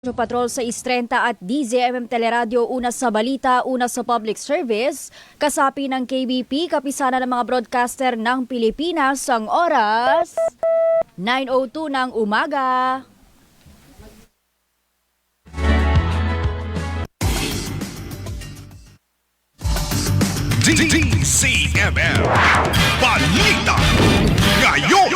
Patrol sa Istrenta at DZMM Teleradio, una sa balita, una sa public service. Kasapi ng KBP, kapisana ng mga broadcaster ng Pilipinas, ang oras 9:02 ng umaga. DZMM Balita Ngayon.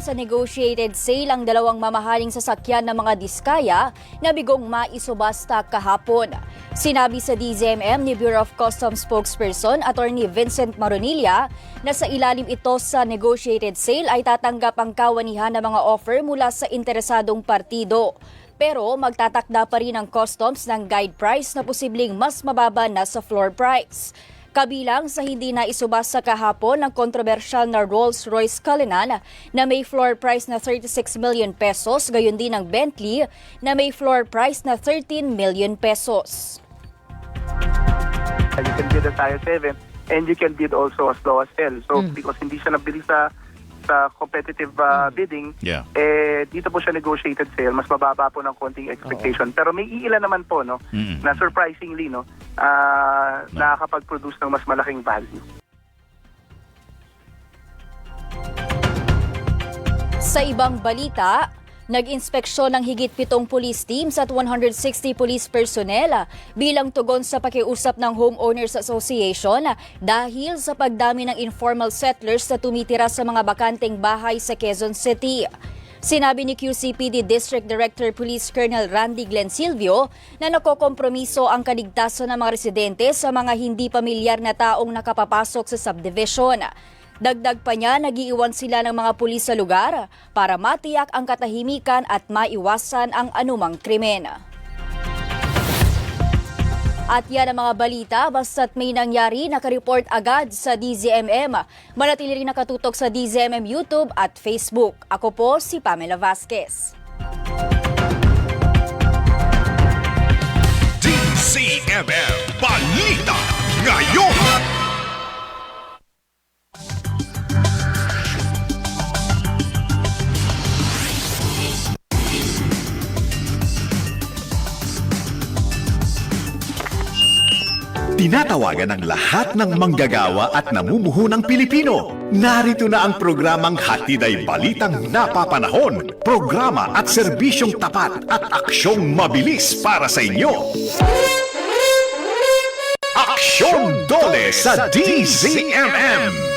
Sa negotiated sale ang dalawang mamahaling sasakyan ng mga diskaya na bigong maisubasta kahapon. Sinabi sa DZMM ni Bureau of Customs spokesperson Attorney Vincent Maronilla na sa ilalim ito sa negotiated sale ay tatanggap ang kawanihan ng mga offer mula sa interesadong partido. Pero magtatakda pa rin ang customs ng guide price na posibleng mas mababa na sa floor price. Kabilang sa hindi na isubasta kahapon ng kontrobersyal na Rolls-Royce Cullinan na may floor price na 36 million pesos, gayon din ang Bentley na may floor price na 13 million pesos. You can bid as high as 7 and you can bid also as low as 10. So because hindi siya nabili sa competitive bidding, dito po siya negotiated sale, mas mababa po ng konting expectation. Pero may iilan naman po na surprisingly nakakapag-produce ng mas malaking value. Sa ibang balita, nag-inspeksyon ng higit 7 police teams at 160 police personnel bilang tugon sa pakiusap ng Homeowners Association dahil sa pagdami ng informal settlers na tumitira sa mga bakanteng bahay sa Quezon City. Sinabi ni QCPD District Director Police Colonel Randy Glenn Silvio na nakokompromiso ang kaligtasan ng mga residente sa mga hindi pamilyar na taong nakapapasok sa subdivision. Dagdag pa niya, nag-iiwan sila ng mga pulis sa lugar para matiyak ang katahimikan at maiwasan ang anumang krimen. At yan ang mga balita, basta't may nangyari, nakareport agad sa DZMM. Manatili rin nakatutok sa DZMM YouTube at Facebook. Ako po si Pamela Vasquez. DZMM Balita Ngayon. Tinatawagan ng lahat ng manggagawa at namumuho ng Pilipino. Narito na ang programang Hatiday Balitang Napapanahon. Programa at serbisyong tapat at aksyong mabilis para sa inyo. Aksyon Dole sa DZMM.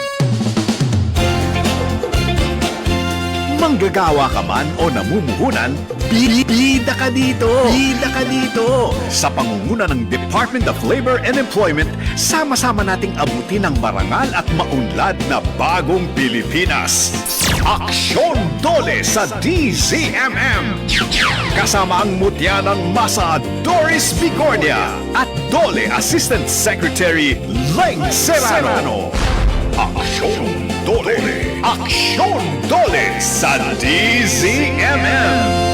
Manggagawa ka man o namumuhunan, bida ka dito! Bida ka dito! Sa pangunguna ng Department of Labor and Employment, sama-sama nating abutin ang marangal at maunlad na bagong Pilipinas. Aksyon Dole sa DZMM! Kasama ang mutya ng masa Doris Bigornia at Dole Assistant Secretary Leng Serrano. Aksyon Dole! Aksyon Dole sa DZMM!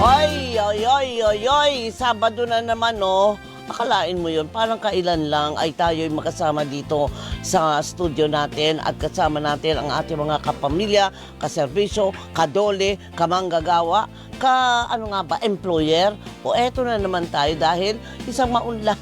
Ay, Sabado na naman, no? Akalain mo yun, parang kailan lang ay tayo'y makasama dito sa studio natin at kasama natin ang ating mga kapamilya, kaserbisyo, kadole, kamanggagawa, employer. O eto na naman tayo dahil isang maunlad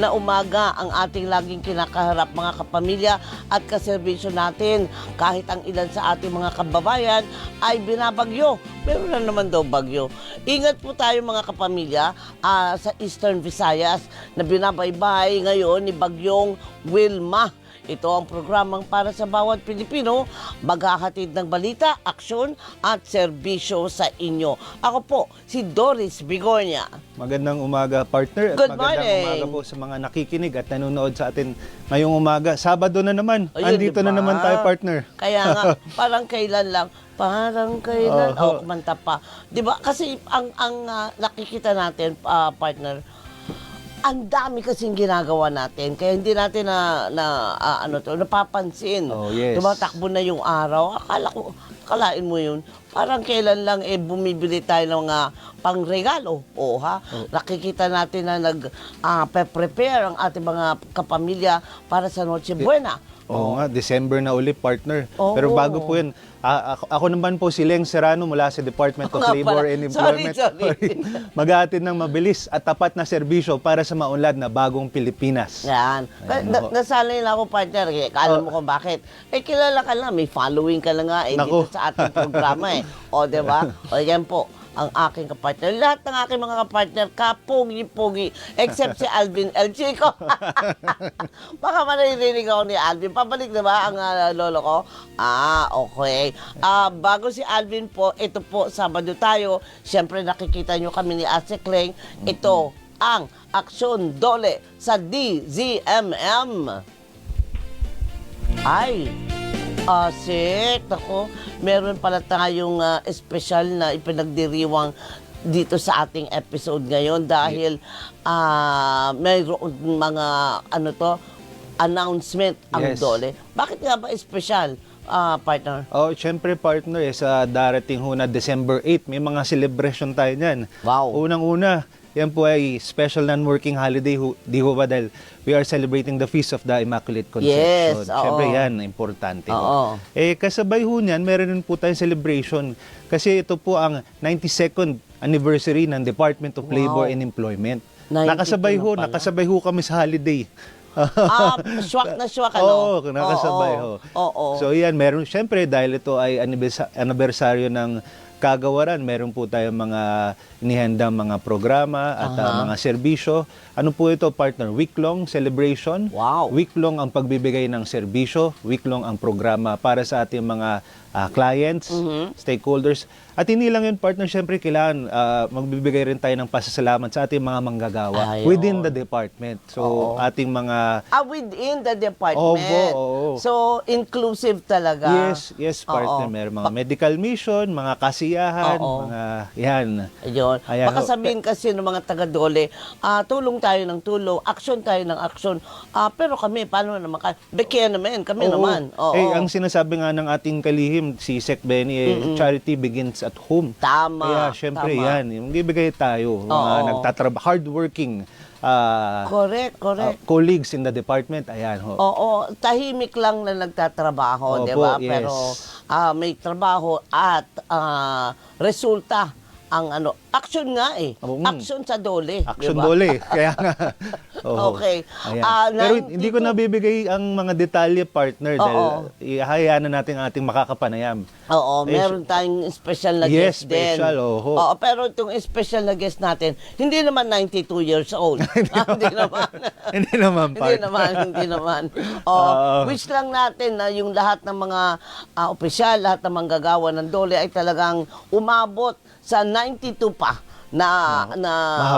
na umaga ang ating laging kinakaharap mga kapamilya at kaserbisyo natin. Kahit ang ilan sa ating mga kababayan ay binabagyo. Meron na naman daw bagyo. Ingat po tayo mga kapamilya sa Eastern Visayas na binabaybay ngayon ni Bagyong Wilma. Ito ang programang para sa bawat Pilipino, maghahatid ng balita, aksyon at serbisyo sa inyo. Ako po, si Doris Bigornia. Magandang umaga, partner. At Good magandang morning. umaga po sa mga nakikinig at nanonood sa atin ngayong umaga. Sabado na naman. Ayun, Andito diba? na naman tayo, partner. Kaya nga, parang kailan lang. Kumanta pa. 'Di ba? Kasi ang nakikita natin, partner, ang dami kasing ginagawa natin, kaya hindi natin napapansin. Oh, yes. Tumatakbo na yung araw. Akalain mo yun, parang kailan lang bumibili tayo ng mga pangregalo. Nakikita natin na nag-prepare ang ating mga kapamilya para sa Noche Buena. Oo nga, December na uli, partner. Oo. Pero bago po yun, ako naman po si Leng Serrano mula sa Department of Labor and Employment. Sorry. Mag-aatid ng mabilis at tapat na serbisyo para sa maunlad na bagong Pilipinas. Yan. Nasanay na ako, partner. Alam mo kung bakit. Kilala ka na. May following ka na nga dito sa ating programa . O, diba? O, yan po. Ang aking kapartner. Lahat ng aking mga kapartner, kapogi-pogi, except si Alvin El Chico. Baka manaririnig ako ni Alvin. Pabalik na ba ang lolo ko? Okay. Bago si Alvin po, ito po, Sabado tayo. Siyempre, nakikita nyo kami ni Ate Kleng. Ito ang Aksyon Dole sa DZMM. Asik, ako, meron pala tayong espesyal na ipinagdiriwang dito sa ating episode ngayon dahil mayroon mga announcement ang Dole. Bakit nga ba espesyal, partner? Siyempre, partner, sa darating na December 8, may mga celebration tayo niyan. Wow. Unang-una, yan po ay special non-working holiday, di ho ba, dahil we are celebrating the Feast of the Immaculate Conception. Yes, Siyempre yan, importante. Oo. Kasabay ho niyan, meron din po tayong celebration. Kasi ito po ang 92nd anniversary ng Department of Labor and Employment. Nakasabay ho kami sa holiday. Swak na swak, Oo, nakasabay ho. Oo. So yan, meron, siyempre, dahil ito ay anibersaryo ng kagawaran, meron po tayong mga inihandang mga programa at mga serbisyo. Ano po ito, partner? Week-long celebration. Wow. Week-long ang pagbibigay ng serbisyo. Week-long ang programa para sa ating mga clients, stakeholders. At hindi lang yun, partner, siyempre kailangan magbibigay rin tayo ng pasasalamat sa ating mga manggagawa within the department. So, ating mga... within the department. Oo. So, inclusive talaga. Yes, partner. Meron mga medical mission, mga kasiyahan, mga yan. Ayun. Ayan, Baka sabihin kasi ng mga taga-Dole, tulong tayo ng tulong, aksyon tayo ng aksyon. Pero kami, paano naman kaya naman, kami naman. Ang sinasabi nga ng ating kalihim, si Sec Benny, charity begins at home. Tama. Kaya syempre yan, magbibigay tayo, mga hardworking correct. Colleagues in the department, ayan ho. Oo, tahimik lang na nagtatrabaho, di ba? Yes. Pero may trabaho at resulta ang action nga action sa Dole. Action diba? Dole, kaya nga. Okay. Pero hindi ko nabibigay ang mga detalye, partner, dahil ihahayaan na natin ang ating makakapanayam. Meron tayong special na guest din. Special, pero itong special na guest natin, hindi naman 92 years old. Hindi naman. Hindi naman. Wish lang natin na yung lahat ng mga opisyal, lahat ng manggagawa ng Dole ay talagang umabot sa 92 pa na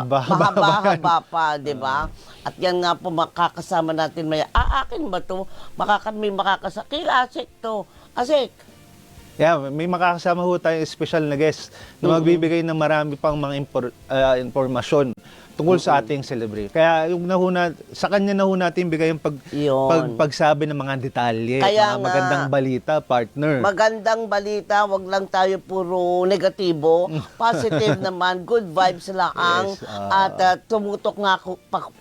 mahaba pa, di ba? At yan nga po makakasama natin maya. Akin ba to? May makakasama. Kaya Asik to. Asik. Yeah, may makakasama ho tayong special na guest na magbibigay ng marami pang mga impormasyon tungkol sa ating celebration. Kaya yung sa kanya na ho natin bigay yung pagsabi ng mga detalye, mga magandang balita, partner. Magandang balita, wag lang tayo puro negatibo. Positive naman, good vibes lang. At tumutok nga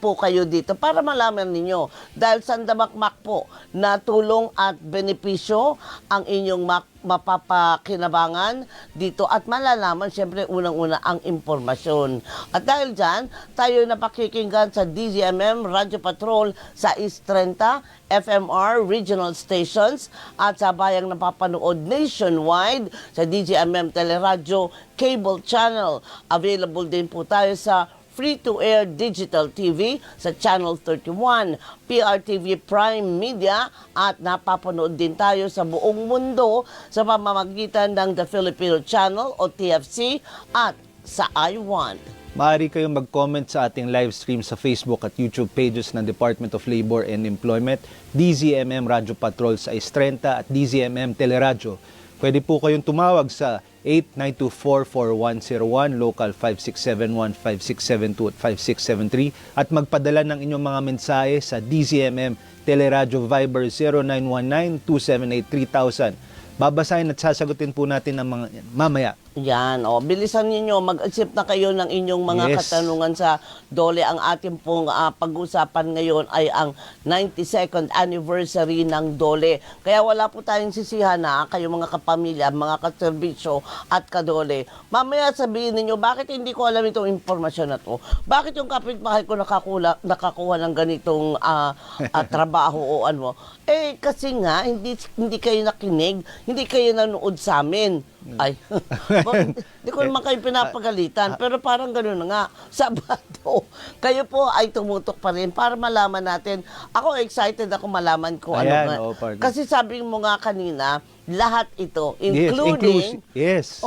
po kayo dito para malaman ninyo. Dahil sandamakmak po na tulong at benepisyo ang inyong mapapakinabangan dito at malalaman siyempre unang-una ang impormasyon. At dahil dyan, tayo napakikinggan sa DZMM Radio Patrol sa East 30, FMR Regional Stations at sa bayang napapanood nationwide sa DZMM Teleradyo Cable Channel. Available din po tayo sa free-to-air digital TV sa Channel 31, PRTV Prime Media at napapanood din tayo sa buong mundo sa pamamagitan ng The Filipino Channel o TFC at sa I1. Maaari kayong mag-comment sa ating live stream sa Facebook at YouTube pages ng Department of Labor and Employment, DZMM Radio Patrol sa Estrenta at DZMM Teleradyo. pwede po kayong tumawag sa 89244101, local 5671, 5672 at 5673 at magpadala ng inyong mga mensahe sa DZMM Teleradio Viber 0919-278-3000. Babasahin at sasagutin po natin ang mga yan mamaya. Yan, bilisan ninyo, mag-isip na kayo ng inyong mga Yes. katanungan sa DOLE. Ang ating pong pag-usapan ngayon ay ang 92nd anniversary ng DOLE. Kaya wala po tayong sisihan na kayo mga kapamilya, mga kaserbisyo at kadole. Mamaya sabihin ninyo, bakit hindi ko alam itong impormasyon na to? Bakit yung kapitbahay ko nakakuha ng ganitong trabaho o ano? Kasi nga, hindi kayo nakinig, hindi kayo nanood sa amin. Ay, hindi ko naman kayo pinapagalitan, pero parang gano'n na nga. Sabado, kayo po ay tumutok pa rin para malaman natin. Ako excited ako malaman ko ano Ayan, nga. partner. Kasi sabi mo nga kanina, lahat ito, including... Yes.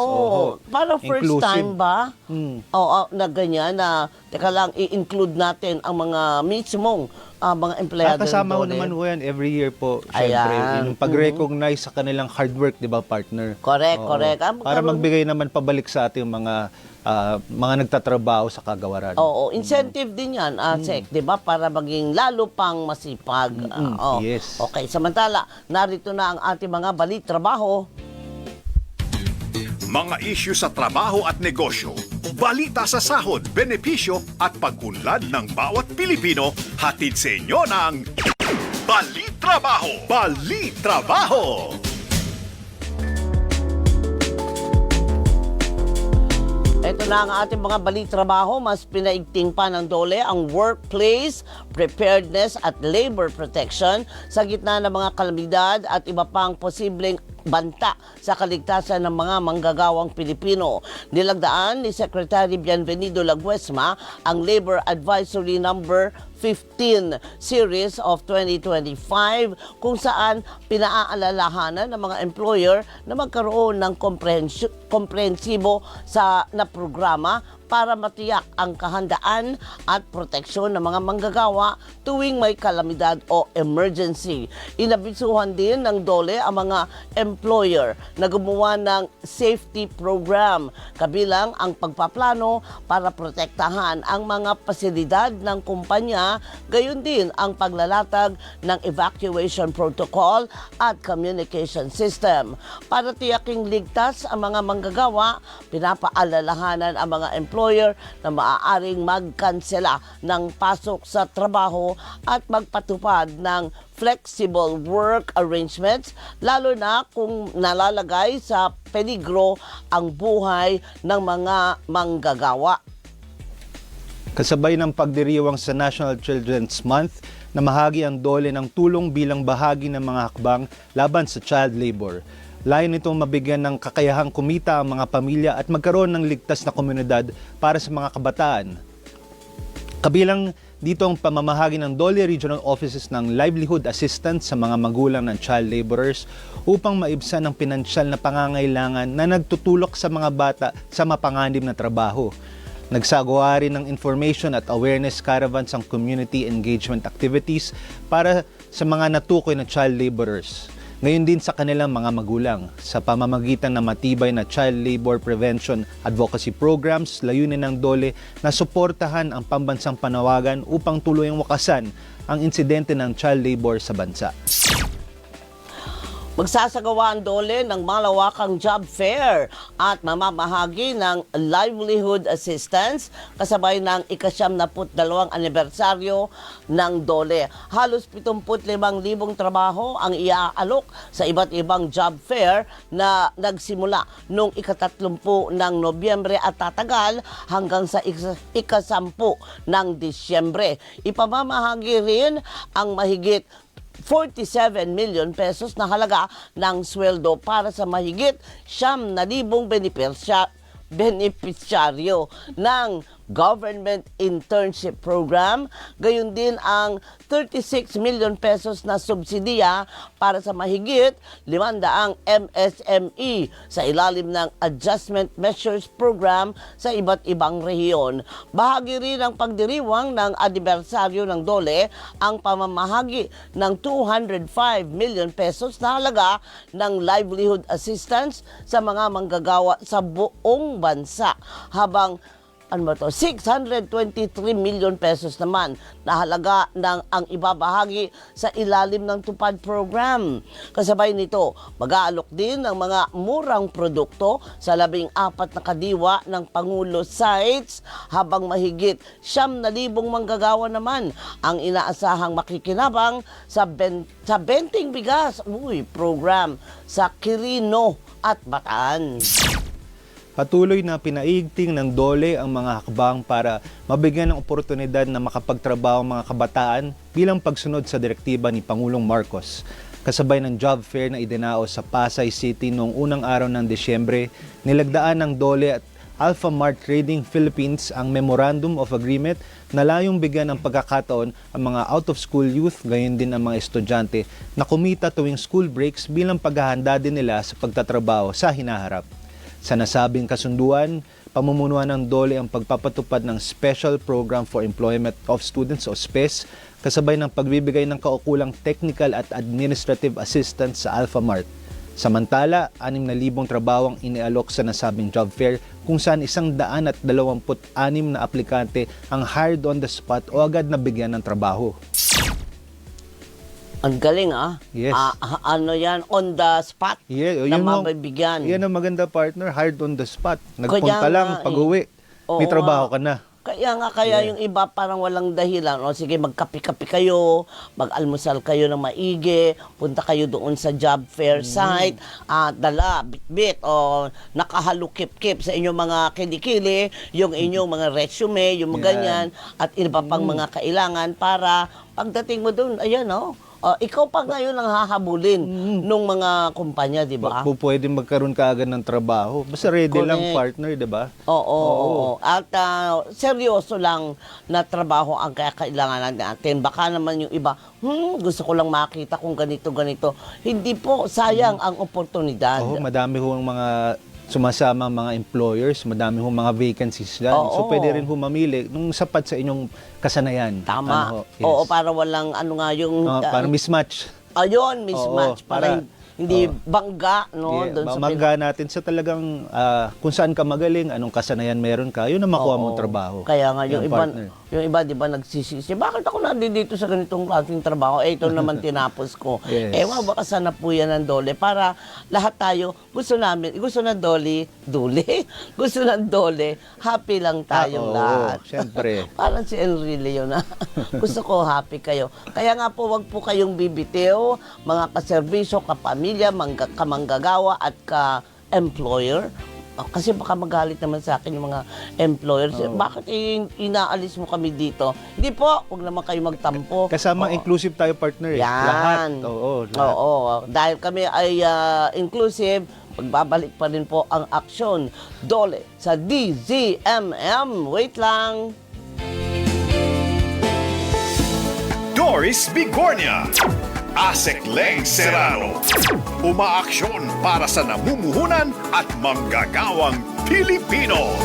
Parang first Inclusive. time ba? Mm. Oo, na ganyan na, teka lang, i-include natin ang mga mismong mga empleyado Kasama ko ng DOLE. naman po yan every year po. Ayan. Siyempre, yung pag-recognize sa kanilang hard work, di ba, partner? Correct, Oo. correct. Para magbigay naman pabalik sa ating mga nagtatrabaho sa kagawaran. Oo, incentive din yan, Sek, di ba? Para maging lalo pang masipag. Yes. Okay, samantala, narito na ang ating mga balitrabaho. Mga isyu sa trabaho at negosyo, balita sa sahod, benepisyo at pag-unlad ng bawat Pilipino, hatid sa inyo ng Balitrabaho! Balitrabaho! Ito na ang ating mga balitrabaho. Mas pinaigting pa ng DOLE ang workplace, preparedness at labor protection sa gitna ng mga kalamidad at iba pang posibleng banta sa kaligtasan ng mga manggagawang Pilipino. Nilagdaan ni Secretary Bienvenido Laguesma ang Labor Advisory Number 15 Series of 2025 kung saan pinaaalalahanan ng mga employer na magkaroon ng komprehensibo na programa para matiyak ang kahandaan at proteksyon ng mga manggagawa tuwing may kalamidad o emergency. Inabisuhan din ng DOLE ang mga employer na gumawa ng safety program, kabilang ang pagpaplano para protektahan ang mga pasilidad ng kumpanya, gayon din ang paglalatag ng evacuation protocol at communication system. Para tiyaking ligtas ang mga manggagawa, pinapaalalahanan ang mga employer na maaaring magkansela ng pasok sa trabaho at magpatupad ng flexible work arrangements, lalo na kung nalalagay sa peligro ang buhay ng mga manggagawa. Kasabay ng pagdiriwang sa National Children's Month, namahagi ang DOLE ng tulong bilang bahagi ng mga hakbang laban sa child labor. Layon nitong mabigyan ng kakayahang kumita ang mga pamilya at magkaroon ng ligtas na komunidad para sa mga kabataan. Kabilang dito ang pamamahagi ng DOLE Regional Offices ng livelihood assistance sa mga magulang ng child laborers upang maibsan ang pinansyal na pangangailangan na nagtutulak sa mga bata sa mapanganib na trabaho. Nagsagawa rin ng information at awareness caravans ang community engagement activities para sa mga natukoy na child laborers. Ngayon din sa kanilang mga magulang. Sa pamamagitan ng matibay na child labor prevention advocacy programs, layunin ng DOLE na suportahan ang pambansang panawagan upang tuluyang wakasan ang insidente ng child labor sa bansa. Magsasagawa ang DOLE ng malawakang job fair at mamamahagi ng livelihood assistance kasabay ng ika-72 anibersaryo ng DOLE. Halos 75,000 trabaho ang iaalok sa iba't ibang job fair na nagsimula noong ika-30 ng Nobyembre at tatagal hanggang sa ika-10 ng Disyembre. Ipamamahagi rin ang mahigit 47 million pesos na halaga ng sweldo para sa mahigit 9,000 benepisyaryo ng Government Internship Program, gayon din ang 36 million pesos na subsidiya para sa mahigit 500 MSME sa ilalim ng Adjustment Measures Program sa iba't ibang rehiyon. Bahagi rin ng pagdiriwang ng anibersaryo ng DOLE ang pamamahagi ng 205 million pesos na halaga ng livelihood assistance sa mga manggagawa sa buong bansa, habang 623 million pesos naman na halaga ng ang ibabahagi sa ilalim ng TUPAD program. Kasabay nito, mag-aalok din ng mga murang produkto sa 14 na kadiwa ng Pangulo sites, habang mahigit 9,000 manggagawa naman ang inaasahang makikinabang sa Benting Bigas program sa Quirino at Bataan. Patuloy na pinaigting ng DOLE ang mga hakbang para mabigyan ng oportunidad na makapagtrabaho ang mga kabataan bilang pagsunod sa direktiba ni Pangulong Marcos. Kasabay ng job fair na idinaos sa Pasay City noong unang araw ng Disyembre, nilagdaan ng DOLE at Alphamart Trading Philippines ang Memorandum of Agreement na layong bigyan ng pagkakataon ang mga out-of-school youth, gayon din ang mga estudyante na kumita tuwing school breaks bilang paghahanda din nila sa pagtatrabaho sa hinaharap. Sa nasabing kasunduan, pamumunuan ng DOLE ang pagpapatupad ng Special Program for Employment of Students o SPES, kasabay ng pagbibigay ng kaukulang technical at administrative assistance sa Alphamart. Samantala, 6,000 trabaho ang inialok sa nasabing job fair, kung saan 126 na aplikante ang hired on the spot o agad na bigyan ng trabaho. Ang galing Yes. Ano yan, on the spot na mabibigyan. Yan ang maganda, partner, hired on the spot. Nagpunta Kaya lang, nga, pag-uwi, may trabaho ka na. Kaya yung iba parang walang dahilan. O sige, magkapi-kapi kayo, mag-almusal kayo ng maigi, punta kayo doon sa job fair site, dala, bitbit, o nakahalukip-kip sa inyong mga kilikili, yung inyong mga resume, yung mga ganyan, at iba pang mga kailangan para pagdating mo doon, ayan ikaw pa ngayon ang hahabulin ng mga kumpanya, di ba? Pwede magkaroon ka agad ng trabaho. Basta ready lang, partner, di ba? Oo. At seryoso lang na trabaho ang kailangan natin. Baka naman yung iba, gusto ko lang makita kung ganito. Hindi po, sayang ang oportunidad. Madami ho ang mga sumasama mga employers, madami ho mga vacancies dyan. So pwede rin ho mamili nung sapat sa inyong kasanayan. Tama. Yes. Oo, para walang yung... parang mismatch. Ayun, mismatch. Para hindi bangga, Bangga natin sa talagang kung saan ka magaling, anong kasanayan meron ka, yun ang makuha mong trabaho. Kaya nga, yung iba, di ba, nagsisisi, bakit ako nandito sa ganitong klaseng trabaho? Ito naman tinapos ko. Yes. Baka sana po yan ng DOLE para lahat tayo, gusto ng DOLE, gusto ng DOLE, happy lang tayong lahat. Siyempre. Parang si Enrile yun, Gusto ko happy kayo. Kaya nga po, wag po kayong bibitiw, mga kaserbisyo, kapamilya, kamanggagawa at ka-employer. Kasi baka magalit naman sa akin yung mga employers. Bakit inaalis mo kami dito? Hindi po, huwag naman kayo magtampo. Kasama inclusive tayo, partner. Yan. Lahat. Dahil kami ay inclusive, magbabalik pa rin po ang aksyon. DOLE sa DZMM. Wait lang. Doris Bigornia, Asek Leng Serrano, umaaksyon para sa namumuhunan at manggagawang Pilipino.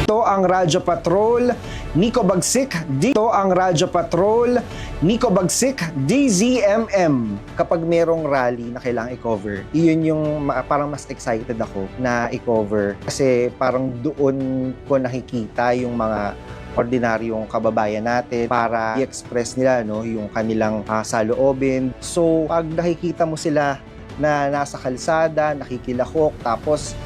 Ito ang Radyo Patrol, Nico Bagsik. Dito ang Radyo Patrol, Nico Bagsik, DZMM. Kapag merong rally na kailangang i-cover, iyon yung parang mas excited ako na i-cover. Kasi parang doon ko nakikita yung mga ordinaryong kababayan natin para i-express nila yung kanilang saloobin. So, pag nakikita mo sila na nasa kalsada, nakikilahok, tapos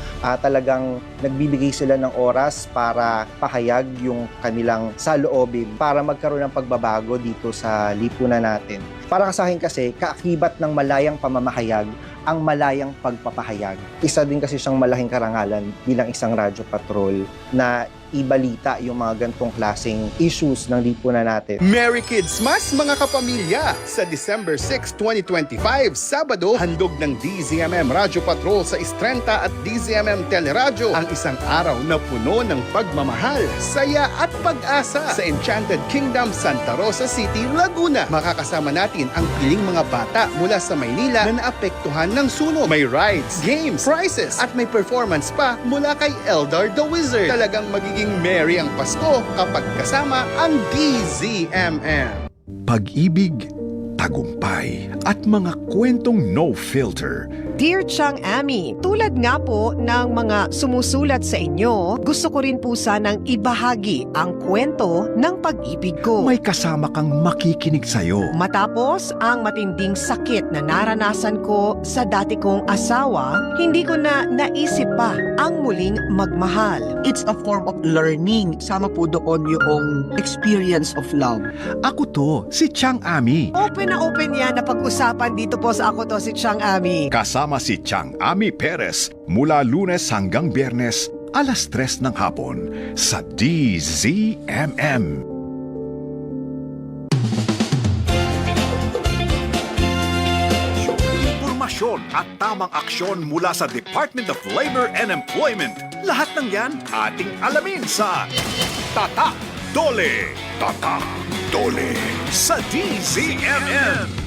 talagang nagbibigay sila ng oras para pahayag yung kanilang saloobin para magkaroon ng pagbabago dito sa lipunan natin. Para sa akin kasi, kaakibat ng malayang pamamahayag ang malayang pagpapahayag. Isa din kasi siyang malaking karangalan bilang isang radyo patrol na ibalita yung mga gantong klaseng issues ng lipunan natin. Merry Kids Mas mga kapamilya! Sa December 6, 2025, Sabado, handog ng DZMM Radyo Patrol sa Istrenta at DZMM Teleradyo ang isang araw na puno ng pagmamahal, saya at pag-asa sa Enchanted Kingdom, Santa Rosa City, Laguna. Makakasama natin ang piling mga bata mula sa Maynila na naapektuhan ng sunog. May rides, games, prizes at may performance pa mula kay Eldar the Wizard. Talagang magiging merry ang Pasko kapag kasama ang DZMM. Pag-ibig, tagumpay, at mga kwentong no filter. Dear Chang Ami, tulad nga po ng mga sumusulat sa inyo, gusto ko rin po sanang ibahagi ang kwento ng pag-ibig ko. May kasama kang makikinig sa'yo. Matapos ang matinding sakit na naranasan ko sa dati kong asawa, hindi ko na naisip pa ang muling magmahal. It's a form of learning. Sama po doon yung experience of love. Ako to, si Chang Ami. Open na open yan na pag-usapan dito po sa Ako To Si Chang Ami. Kasama si Chang Ami Perez mula Lunes hanggang Biyernes, alas 3 ng hapon sa DZMM. Impormasyon at tamang aksyon mula sa Department of Labor and Employment. Lahat ng yan ating alamin sa Tatak Dole. Tatak Dole sa DZMM.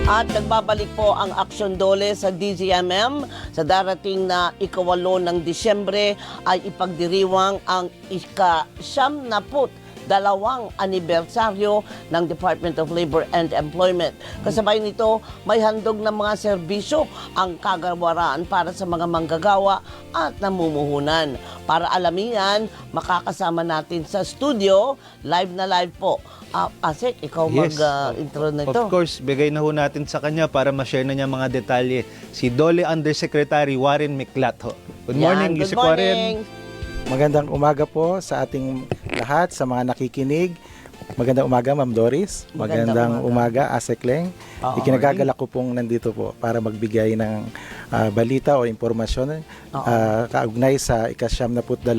At nagbabalik po ang Aksyon Dole sa DZMM. Sa darating na ika-8 ng Disyembre ay ipagdiriwang ang ika-92 anibersaryo ng Department of Labor and Employment. Kasabay nito, may handog ng mga serbisyo ang kagawaran para sa mga manggagawa at namumuhunan. Para alamin yan, makakasama natin sa studio, live na live po. Asek, ikaw mag-intro na ito. Of course, bigay na ho natin sa kanya para ma-share na niya mga detalye. Si Dole Undersecretary Warren Miclat ho. Good morning, Good Yusek Warren. morning. Magandang umaga po sa ating lahat, sa mga nakikinig. Magandang umaga, Ma'am Doris. Magandang umaga, Asek Leng. Ikinagagalak ko pong nandito po para magbigay ng balita o impormasyon kaugnay sa ika-92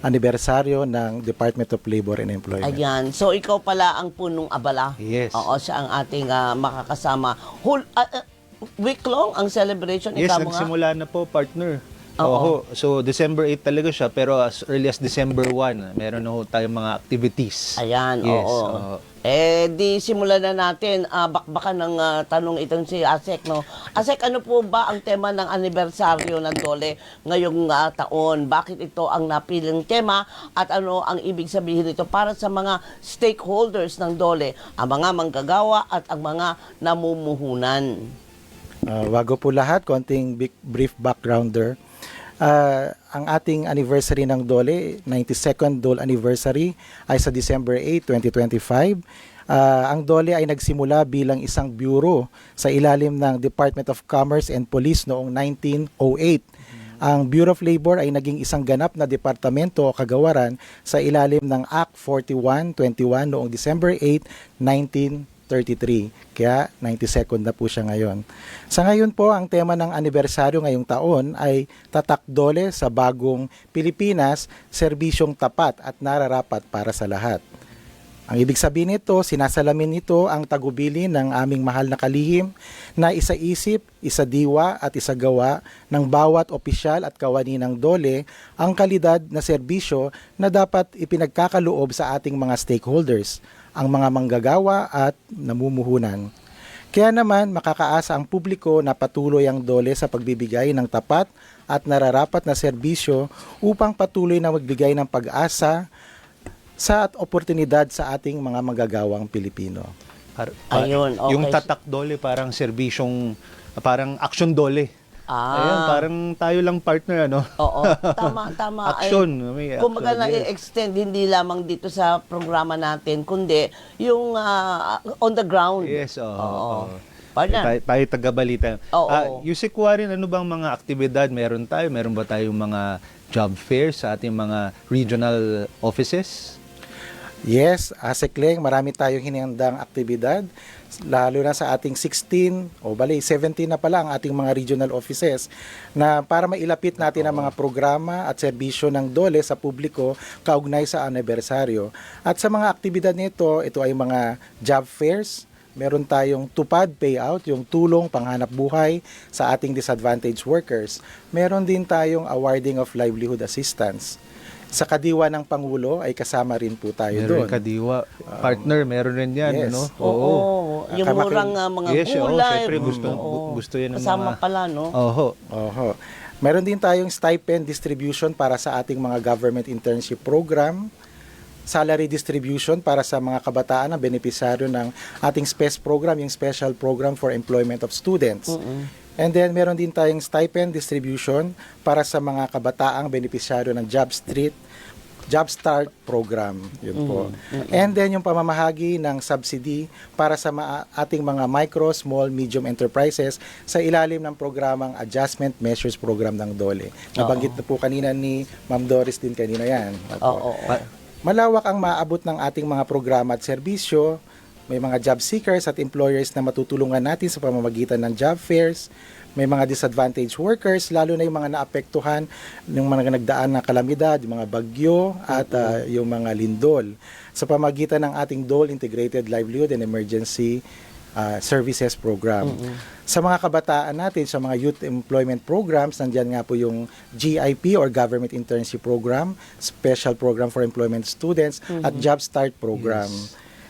anibersaryo ng Department of Labor and Employment. Ayan. So, ikaw pala ang punong abala. Yes. Oo, siya ang ating makakasama. Week long ang celebration. Yes, Ikaw mo nga? nagsimula na po, partner. Oo. So, December 8 talaga siya, pero as early as December 1, meron na ho tayong mga activities. Ayan, Yes, oo. Di simulan na natin, bakbakan ng tanong itong si Asek, no? Asek, ano po ba ang tema ng anibersaryo ng Dole ngayong taon? Bakit ito ang napiling tema at ano ang ibig sabihin nito para sa mga stakeholders ng Dole, ang mga manggagawa at ang mga namumuhunan? Bago po lahat, konting brief backgrounder. Ang ating anniversary ng Dole, 92nd Dole anniversary, ay sa December 8, 2025. Ang Dole ay nagsimula bilang isang bureau sa ilalim ng Department of Commerce and Police noong 1908. Ang Bureau of Labor ay naging isang ganap na departamento o kagawaran sa ilalim ng Act 4121 noong December 8, 1933. Kaya 92nd na po siya ngayon. Sa ngayon po, ang tema ng anibersaryo ngayong taon ay Tatak Dole sa Bagong Pilipinas, Serbisyong Tapat at Nararapat para sa Lahat. Ang ibig sabihin nito, sinasalamin nito ang tagubili ng aming mahal na kalihim na isa-isip, isa-diwa at isa-gawa ng bawat opisyal at kawani ng Dole ang kalidad na serbisyo na dapat ipinagkakaloob sa ating mga stakeholders, ang mga manggagawa at namumuhunan. Kaya naman makakaasa ang publiko na patuloy ang Dole sa pagbibigay ng tapat at nararapat na serbisyo upang patuloy na magbigay ng pag-asa sa at oportunidad sa ating mga manggagawang Pilipino. Ayun, okay. Yung Tatak Dole parang serbisyong, parang action Dole. Ayun, parang tayo lang partner, ano? Oo, tama. Action. Ay, kumbaga na-extend hindi lamang dito sa programa natin, kundi yung on the ground. Yes, oo. Partner. Tayo taga-balita. Oo. Yusek Warren, ano bang mga aktibidad meron tayo? Meron ba tayong mga job fairs sa ating mga regional offices? Yes, Asekleng, marami tayong hinihandang aktibidad, lalo na sa ating 17 na pala ang ating mga regional offices na para mailapit natin ang mga programa at serbisyo ng DOLE sa publiko kaugnay sa anibersaryo. At sa mga aktibidad nito, ito ay mga job fairs. Meron tayong tupad payout, yung tulong panghanap buhay sa ating disadvantaged workers. Meron din tayong awarding of livelihood assistance. Sa kadiwa ng Pangulo ay kasama rin po tayo doon. Meron kadiwa. Partner, meron rin yan. Yes. Ano? Oo. Yung murang mga Yes, gulay. syempre gusto yan ng Kasama mga... pala, no? Oho. Meron din tayong stipend distribution para sa ating mga government internship program, salary distribution para sa mga kabataan na benepisyaryo ng ating SPES program, yung Special Program for Employment of Students. And then meron din tayong stipend distribution para sa mga kabataang benepisyaryo ng Job Start program. Yun po. And then yung pamamahagi ng subsidy para sa ating mga micro, small, medium enterprises sa ilalim ng programang Adjustment Measures Program ng DOLE. Nabanggit na po kanina ni Ma'am Doris din kanina yan. Malawak ang maabot ng ating mga programa at serbisyo. May mga job seekers at employers na matutulungan natin sa pamamagitan ng job fairs. May mga disadvantaged workers, lalo na yung mga naapektuhan ng mga nagdaan na kalamidad, yung mga bagyo at yung mga lindol. Sa pamamagitan ng ating DOLE Integrated Livelihood and Emergency Services Program. Sa mga kabataan natin, sa mga youth employment programs, nandiyan nga po yung GIP or Government Internship Program, Special Program for Employment Students at Job Start Program.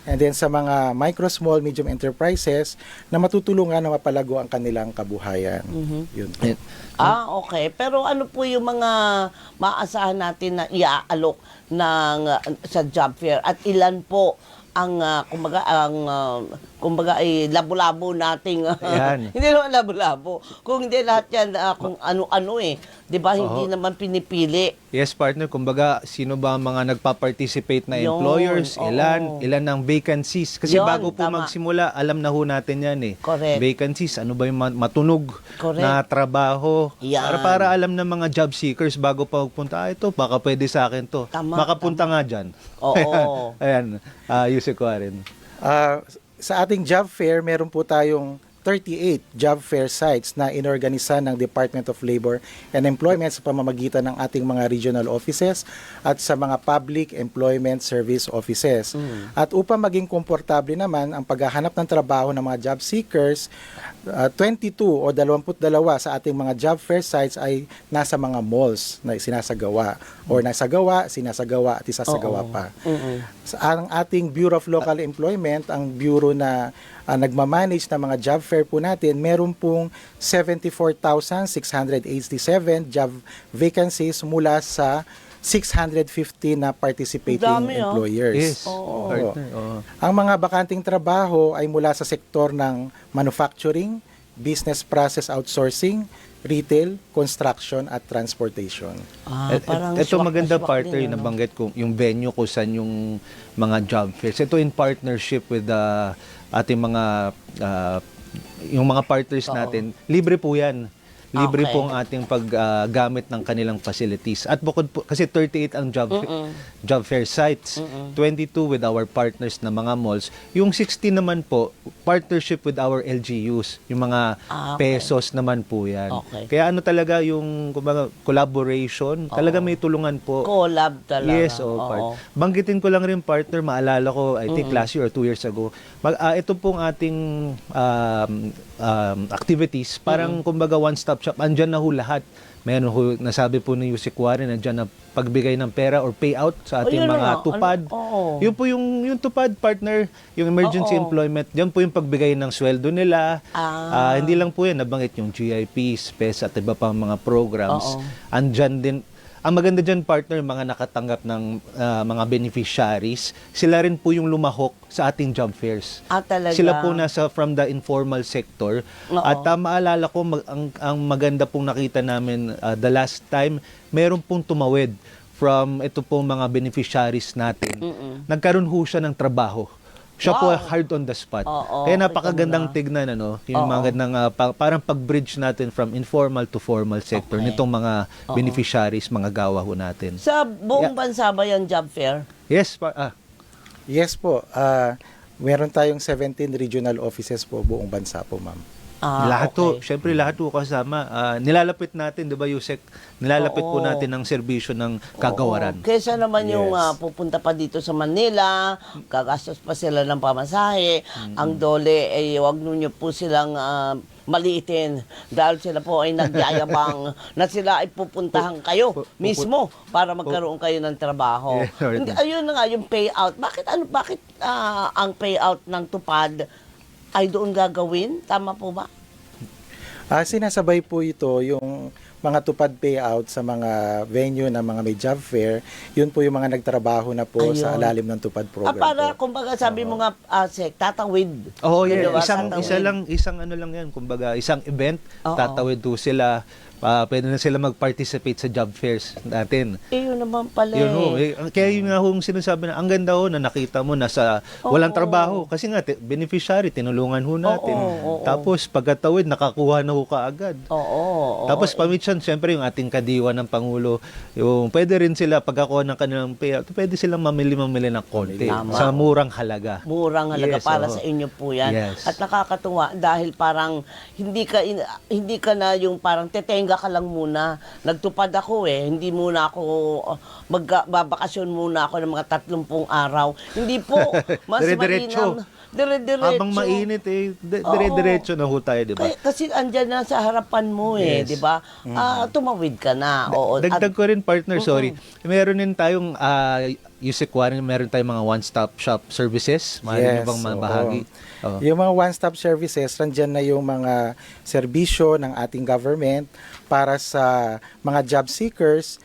And then sa mga micro, small, medium enterprises na matutulungan na mapalago ang kanilang kabuhayan. Yun. Okay. Pero ano po yung mga maasahan natin na iaalok ng sa job fair at ilan po ang kumbaga ay labo-labo nating hindi naman labo-labo. Kung hindi lahat yan kung ano-ano 'di ba hindi naman pinipili. Yes, partner, kumbaga sino ba ang mga nagpa-participate na employers, ilan ang vacancies kasi bago po magsimula, alam na ho natin yan Correct. Vacancies, ano ba yung matunog na trabaho para alam ng mga job seekers bago pa magpunta, ito baka pwede sa akin to. Makapunta nga diyan. Ayan, Yusek Warren. Sa ating job fair, meron po tayong 38 job fair sites na inorganisa ng Department of Labor and Employment sa pamamagitan ng ating mga regional offices at sa mga public employment service offices. At upang maging komportable naman ang paghahanap ng trabaho ng mga job seekers, 22 o 22 sa ating mga job fair sites ay nasa mga malls na sinasagawa or sinasagawa at isasagawa pa. Ang ating Bureau of Local Employment, ang bureau na nagmamanage ng mga job fair po natin, meron pong 74,687 job vacancies mula sa 650 na participating employers. Yes. Ang mga bakanting trabaho ay mula sa sektor ng manufacturing, business process outsourcing, retail, construction at transportation. Ito maganda partner yung nabanggit ko, yung venue kung saan yung mga job fairs. Ito in partnership with ating mga yung mga partners natin. Libre po yan. Libre po ang ating paggamit ng kanilang facilities. At bukod po, kasi 38 ang job fair sites, 22 with our partners na mga malls. Yung 16 naman po, partnership with our LGUs. Yung mga pesos naman po yan. Kaya ano talaga yung kumbaga, collaboration, talaga may tulungan po. Collab talaga. Yes, banggitin ko lang rin partner, maalala ko, I think last year or 2 years ago, ito pong ating activities, parang kumbaga one-stop shop, andyan na ho lahat. Mayroon ho, nasabi po ni Yusek Warren, andyan na pagbigay ng pera or payout sa ating mga tupad. Yun po yung tupad, partner, yung emergency employment, yan po yung pagbigay ng sweldo nila. Hindi lang po yan, nabanggit yung GIP, SPES at iba pang mga programs. Andyan din. Ang maganda dyan, partner, mga nakatanggap ng mga beneficiaries, sila rin po yung lumahok sa ating job fairs. Talaga? Sila po nasa from the informal sector. At maalala ko, ang maganda pong nakita namin the last time, meron pong tumawid from ito pong mga beneficiaries natin. Nagkaroon ho siya ng trabaho. Siya po hard on the spot. Kaya napakagandang tignan, yung mga gandang, parang pag-bridge natin from informal to formal sector nitong mga beneficiaries, mga gawa ho natin. Sa buong bansa ba yung job fair? Yes, Yes po. Meron tayong 17 regional offices po buong bansa po, ma'am. Lahat to, Okay. syempre lahat to kasama. Nilalapit natin, 'di ba, Yusek? Nilalapit po Oo. natin ang serbisyo ng kagawaran. Oo. Kesa naman yung Yes. pupunta pa dito sa Manila, gagastos pa sila ng pamasahe. Ang DOLE, wag nyo po silang maliitin dahil sila po ay nagyayabang na sila ay pupuntahan kayo mismo para magkaroon kayo ng trabaho. Yeah, right. Hindi, ayun na nga yung payout. Bakit ang payout ng tupad ay doon gagawin? Tama po ba? Sinasabay po ito yung mga tupad payout sa mga venue na mga may job fair. Yun po yung mga nagtrabaho na po sa Ayun. alalim ng tupad program Para, po. kumbaga sabi mo nga, Sek, tatawid. Oh, yeah. Diba? Isang ano lang 'yan, kumbaga, isang event, Oo. tatawid do sila. Pwede na sila mag-participate sa job fairs natin. Yun naman pala Yun ho. eh. Kaya yun nga hong sinasabi na, ang ganda ho na nakita mo nasa walang trabaho. Kasi nga, beneficiary, tinulungan ho natin. Oo. Tapos, pagkatawid, nakakuha na ho kaagad. Oo. Tapos, pamitsan, siyempre, yung ating kadiwa ng Pangulo, yung pwede rin sila, pagkakuha ng kanilang payout, pwede silang mamili ng konti. Tama. Sa murang halaga. Murang halaga Yes, para oo. sa inyo po yan. Yes. At nakakatuwa dahil parang hindi ka na yung parang tetenga ka lang muna. Nagtupad ako hindi muna ako magbabakasyon muna ako ng mga 30 araw. Hindi po. Mas Dire-diretso. mainam. Dire-diretso. Habang mainit, dire-diretso na ho tayo, di ba? Kasi andyan na sa harapan mo Yes. di ba? Tumawid ka na. Oo. Dagdag ko rin, partner, sorry. Meron din tayong Yusek Warren, meron tayong mga one-stop shop services. Maaari bang mabahagi? Oo. Yung mga one-stop services, nandyan na yung mga serbisyo ng ating government para sa mga job seekers.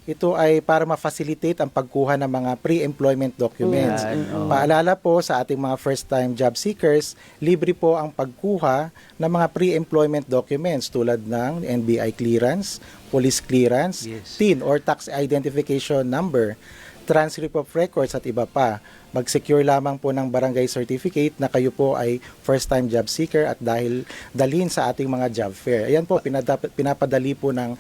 Ito ay para ma-facilitate ang pagkuha ng mga pre-employment documents. Paalala po sa ating mga first-time job seekers, libre po ang pagkuha ng mga pre-employment documents tulad ng NBI clearance, police clearance, Yes. TIN or tax identification number, transcript of records at iba pa. Mag-secure lamang po ng barangay certificate na kayo po ay first-time job seeker at dalhin sa ating mga job fair. Ayan po, pinapadali po ng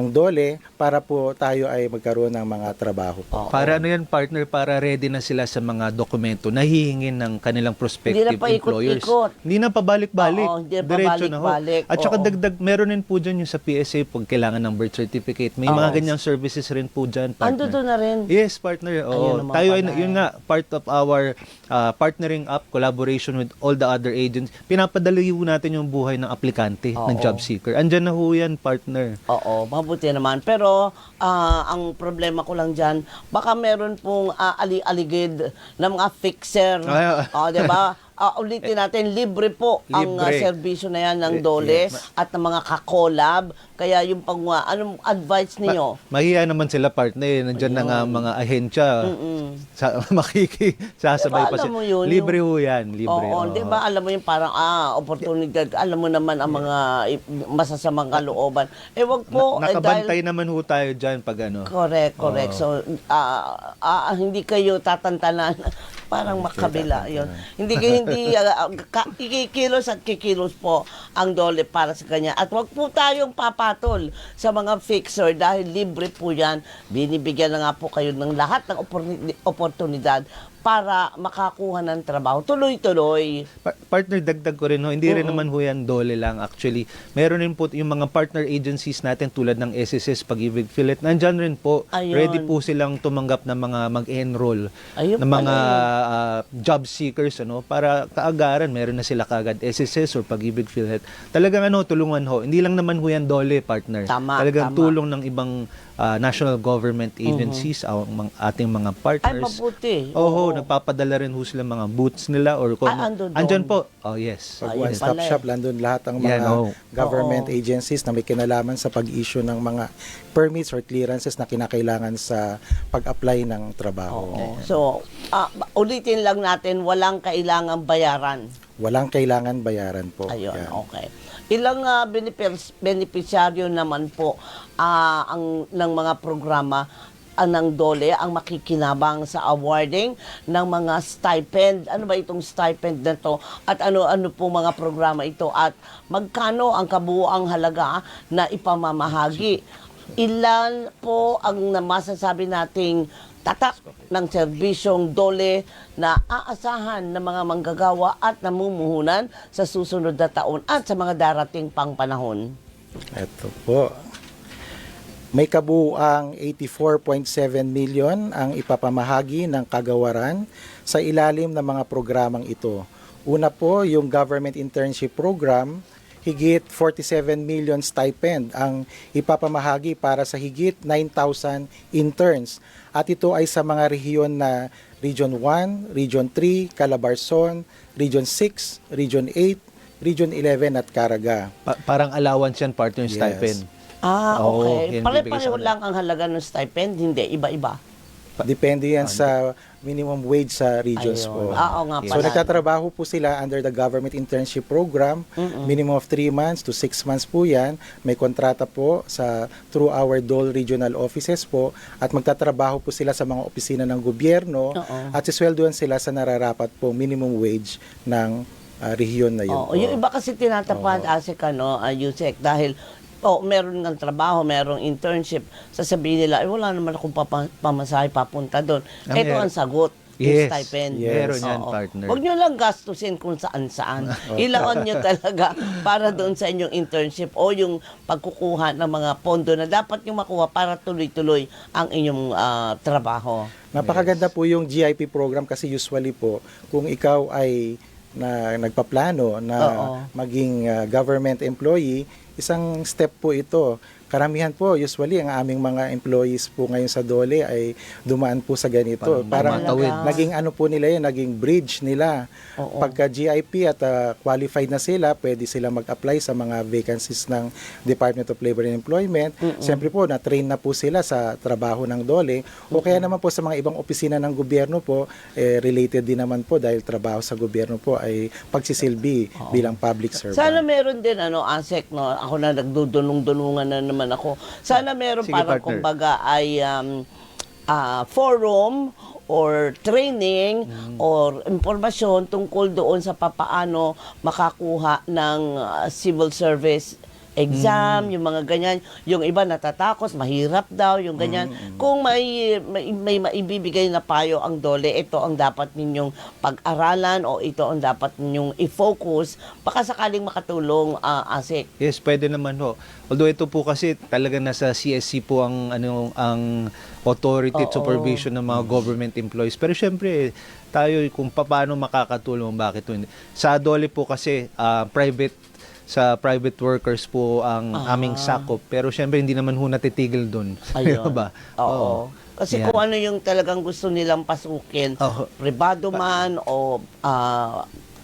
DOLE para po tayo ay magkaroon ng mga trabaho po. Para ano yan, partner, para ready na sila sa mga dokumento na hihingin ng kanilang prospective Hindi na employers. paikot-ikot. Hindi na pabalik-balik. Oo, hindi na Diretso na ho. pabalik-balik. At saka Oo. dagdag, meron din po dyan yung sa PSA pag kailangan ng birth certificate. May mga ganyang services rin po dyan, partner. Ando doon na rin. Yes, partner. Oo. Ayun naman Tayo ay, pala. yun nga, part of our partnering up, collaboration with all the other agents. Pinapadali ho natin yung buhay ng aplikante, ng job seeker. Andyan na ho yan, partner. Oo, mabuti naman. Pero ang problema ko lang dyan, baka meron pong aligid na mga fixer. Di ba? Ulitin natin, libre po ang Libre. serbisyo na yan ng DOLE at ng mga kakolab. Kaya yung anong advice niyo? Mahiya naman sila, partner. Nandyan na nga mga ahensya. Sasabay Diba, pa alam sila. mo yun, Libre ho yan. Libre. Oo, di ba? Alam mo yung parang, oportunidad. Alam mo naman ang mga masasamang kalooban. Wag po. Nakabantay naman ho tayo dyan pag ano. Correct. So, hindi kayo tatantanan. Parang makabila yun. Hindi kikilos at kikilos po ang DOLE para sa kanya. At wag po tayong papatol sa mga fixer dahil libre po yan. Binibigyan na nga po kayo ng lahat ng oportunidad para makakuha ng trabaho. Tuloy-tuloy. Partner, dagdag ko rin ho. Hindi rin naman ho yan DOLE lang actually. Meron rin po yung mga partner agencies natin tulad ng SSS, Pag-ibig, Philet. Nandyan rin po. Ayun. Ready po silang tumanggap ng mga mag-enroll Ayun ng mga pala job seekers para kaagaran. Meron na sila kagad SSS or Pag-ibig, Philet. Talagang tulungan ho. Hindi lang naman ho yan DOLE, partner. Tama, Talagang tama. tulong ng ibang national government agencies, ating mga partners. Ay, mabuti. Oo, nagpapadala rin ho sila mga booths nila or kung andun andyan doon. po. Oh, yes. Pag Ayun one-stop pala shop, landun lahat ang mga Yan, oo. government agencies na may kinalaman sa pag-issue ng mga permits or clearances na kinakailangan sa pag-apply ng trabaho. Oo. So, ulitin lang natin, walang kailangang bayaran. Walang kailangan bayaran po. Ayun, Yan. okay. Ilang benepisyaryo naman po ng mga programa ng DOLE ang makikinabang sa awarding ng mga stipend. Ano ba itong stipend na to? At ano po mga programa ito? At magkano ang kabuuang halaga na ipamamahagi? Ilan po ang masasabi nating tatak ng serbisyong DOLE na aasahan ng mga manggagawa at namumuhunan sa susunod na taon at sa mga darating pang panahon? Ito po. May kabuuang 84.7 million ang ipapamahagi ng kagawaran sa ilalim ng mga programang ito. Una po, yung Government Internship Program, higit 47 million stipend ang ipapamahagi para sa higit 9,000 interns. At ito ay sa mga rehiyon na Region 1, Region 3, Calabarzon, Region 6, Region 8, Region 11 at Caraga. Parang allowance yan, partner, Yes. stipend. Okay. yan bibigay Pare-pareho sa kanila. lang ang halaga ng stipend, hindi, iba-iba. Depende yan sa minimum wage sa regions Ayun. po. Oo nga So pala. nagtatrabaho po sila under the Government Internship Program, minimum of 3 months to 6 months po yan. May kontrata po through our DOL regional offices po at magtatrabaho po sila sa mga opisina ng gobyerno at sisweldoan sila sa nararapat po minimum wage ng rehiyon na yun. Yung iba kasi tinatapad, Yusek, dahil meron ng trabaho, merong internship, sasabihin nila, wala naman akong pamasahe papunta doon. Ito ang sagot. Yung Yes. stipend. Meron yan, partner. Huwag nyo lang gastusin kung saan-saan. Ilaon nyo talaga para doon sa inyong internship o yung pagkukuha ng mga pondo na dapat nyo makuha para tuloy-tuloy ang inyong trabaho. Napakaganda po yung GIP program kasi usually po, kung ikaw ay nagpaplano na maging government employee, isang step po ito. Karamihan po, usually, ang aming mga employees po ngayon sa DOLE ay dumaan po sa ganito. Parang naging ano po nila yun, naging bridge nila. Pagka GIP at qualified na sila, pwede sila mag-apply sa mga vacancies ng Department of Labor and Employment. Siyempre po, na-train na po sila sa trabaho ng DOLE. O kaya naman po sa mga ibang opisina ng gobyerno po, related din naman po dahil trabaho sa gobyerno po ay pagsisilbi bilang public servant. Sana meron din, ASEC, no? Ako na nagdudunong-dunungan na naman ako. Sana meron parang partner. kumbaga ay forum or training or impormasyon tungkol doon sa papaano makakuha ng civil service exam, yung mga ganyan. Yung iba natatakot, mahirap daw, yung ganyan. Kung may maibibigay na payo ang DOLE, ito ang dapat ninyong pag-aralan o ito ang dapat ninyong i-focus, baka sakaling makatulong, ASEC. Yes, pwede naman ho. Although ito po kasi talaga nasa CSC po ang authority at supervision ng mga government employees. Pero syempre, tayo kung paano makakatulong, bakit hindi. Sa DOLE po kasi private workers po ang aming sakop. Pero syempre hindi naman ho natitigil doon. Ayun. Ba? Oo. Kasi Yan. kung ano yung talagang gusto nilang pasukin, pribado man o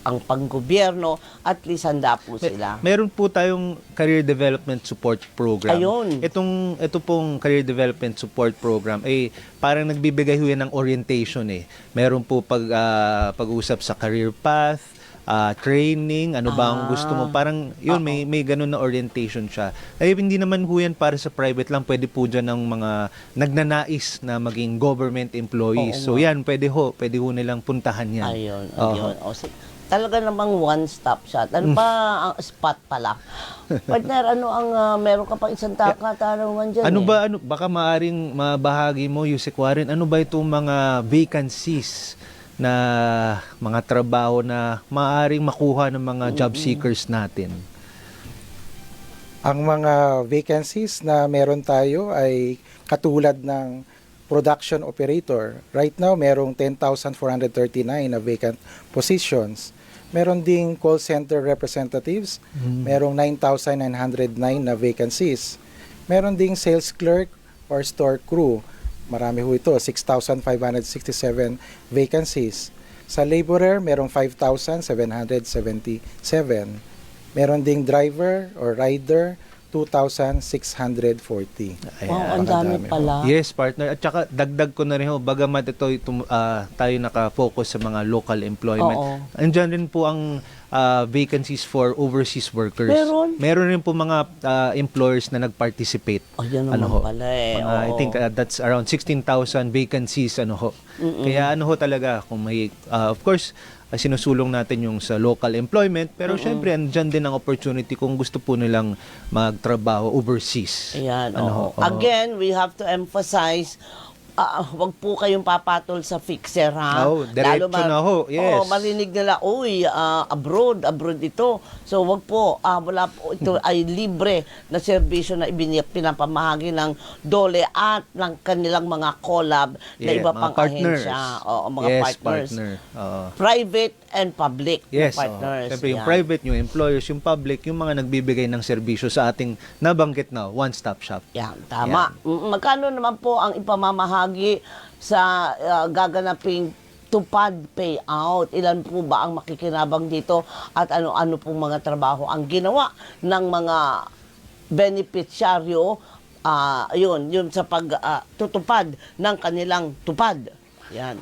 ang panggobyerno, at least handa po sila. Meron po tayong career development support program. Ayun. Ito pong career development support program ay parang nagbibigay ho yan ng orientation eh. Meron po pag-usap sa career path, training, ano ba ang gusto mo. Parang yun, may ganun na orientation siya. Ay, hindi naman ho yan para sa private lang. Pwede po dyan ng mga nagnanais na maging government employees. So yan, pwede ho nilang puntahan yan. Ayun. Talaga namang one-stop shot. Ano pa ang spot pala? Partner, ano ang meron ka pang isang katanungan dyan? Baka maaring mabahagi mo, Yusek Warren, ano ba itong mga vacancies na mga trabaho na maaring makuha ng mga job seekers natin? Ang mga vacancies na meron tayo ay katulad ng production operator. Right now, merong 10,439 na vacant positions. Meron ding call center representatives. Merong 9,909 na vacancies. Meron ding sales clerk or store crew. Marami ho ito, 6,567 vacancies. Sa laborer, merong 5,777. Meron ding driver or rider, 2,640. Wow, ang dami pala. Yes, partner. At saka dagdag ko na rin ho, bagamat tayo nakafocus sa mga local employment. Andyan rin po ang vacancies for overseas workers. Meron rin po mga employers na nag-participate. Yan naman pala eh. I think that's around 16,000 vacancies. Kaya talaga, kung may, of course, sinusulong natin yung sa local employment, pero syempre andyan din ang opportunity kung gusto po nilang magtrabaho overseas. Ayan, Again, we have to emphasize, wag po kayong papatol sa fixer, ha? Oo, diretso na ho, yes. Oo, marinig nila, uy, abroad ito. So, wag po, wala po, ito ay libre na serbisyo na pinapamahagi ng DOLE at ng kanilang mga collab na iba mga pang partners. ahensya. Oo, mga Yes, partners. partner. Oo. Private and public Yes, na partners. Siyempre, yung Yan. private, yung employers, yung public, yung mga nagbibigay ng serbisyo sa ating nabanggit na one-stop shop. Yan, tama. Magkano naman po ang ipamamahagi sa gaganaping tupad payout? Ilan po ba ang makikinabang dito at ano-ano pong mga trabaho ang ginawa ng mga beneficiaryo yun sa pagtutupad ng kanilang tupad. Yan.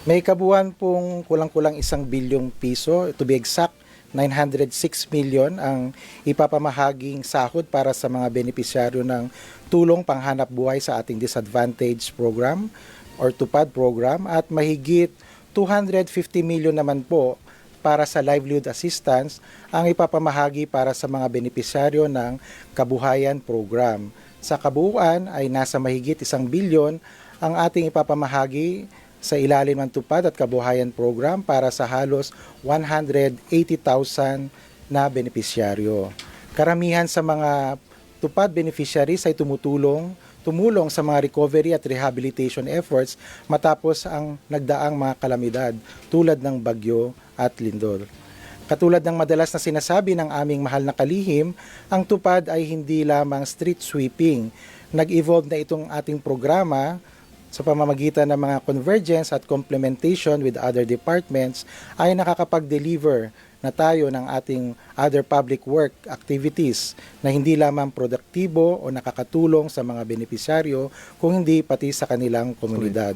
May kabuuan pong kulang-kulang 1 bilyong piso, to be exact, 906 million ang ipapamahaging sahod para sa mga benepisyaryo ng tulong panghanap buhay sa ating disadvantaged program or tupad program at mahigit 250 million naman po para sa livelihood assistance ang ipapamahagi para sa mga benepisyaryo ng kabuhayan program. Sa kabuuan ay nasa mahigit 1 bilyon ang ating ipapamahagi sa ilalim ng tupad at kabuhayan program para sa halos 180,000 na benepisyaryo. Karamihan sa mga tupad beneficiaries ay tumulong sa mga recovery at rehabilitation efforts matapos ang nagdaang mga kalamidad tulad ng bagyo at lindol. Katulad ng madalas na sinasabi ng aming mahal na kalihim, ang tupad ay hindi lamang street sweeping. Nag-evolve na itong ating programa sa pamamagitan ng mga convergence at complementation with other departments ay nakakapag-deliver na tayo ng ating other public work activities na hindi lamang produktibo o nakakatulong sa mga benepisyaryo kung hindi pati sa kanilang komunidad.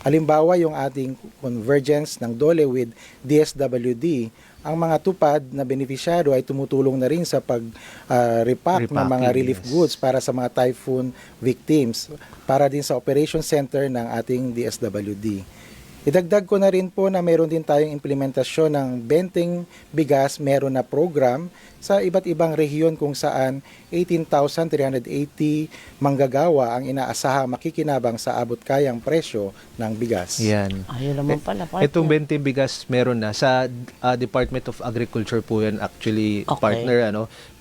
Halimbawa, yung ating convergence ng DOLE with DSWD, ang mga tupad na benepisyaryo ay tumutulong na rin sa pag-repack ng mga relief goods para sa mga typhoon victims, para din sa operation center ng ating DSWD. Idagdag ko na rin po na meron din tayong implementasyon ng Benteng Bigas Meron na program sa iba't ibang rehiyon kung saan 18,380 manggagawa ang inaasahang makikinabang sa abot-kayang presyo ng bigas. Yan. Ayun naman pala. Itong Benteng Bigas meron na sa Department of Agriculture po yan actually, Okay. partner.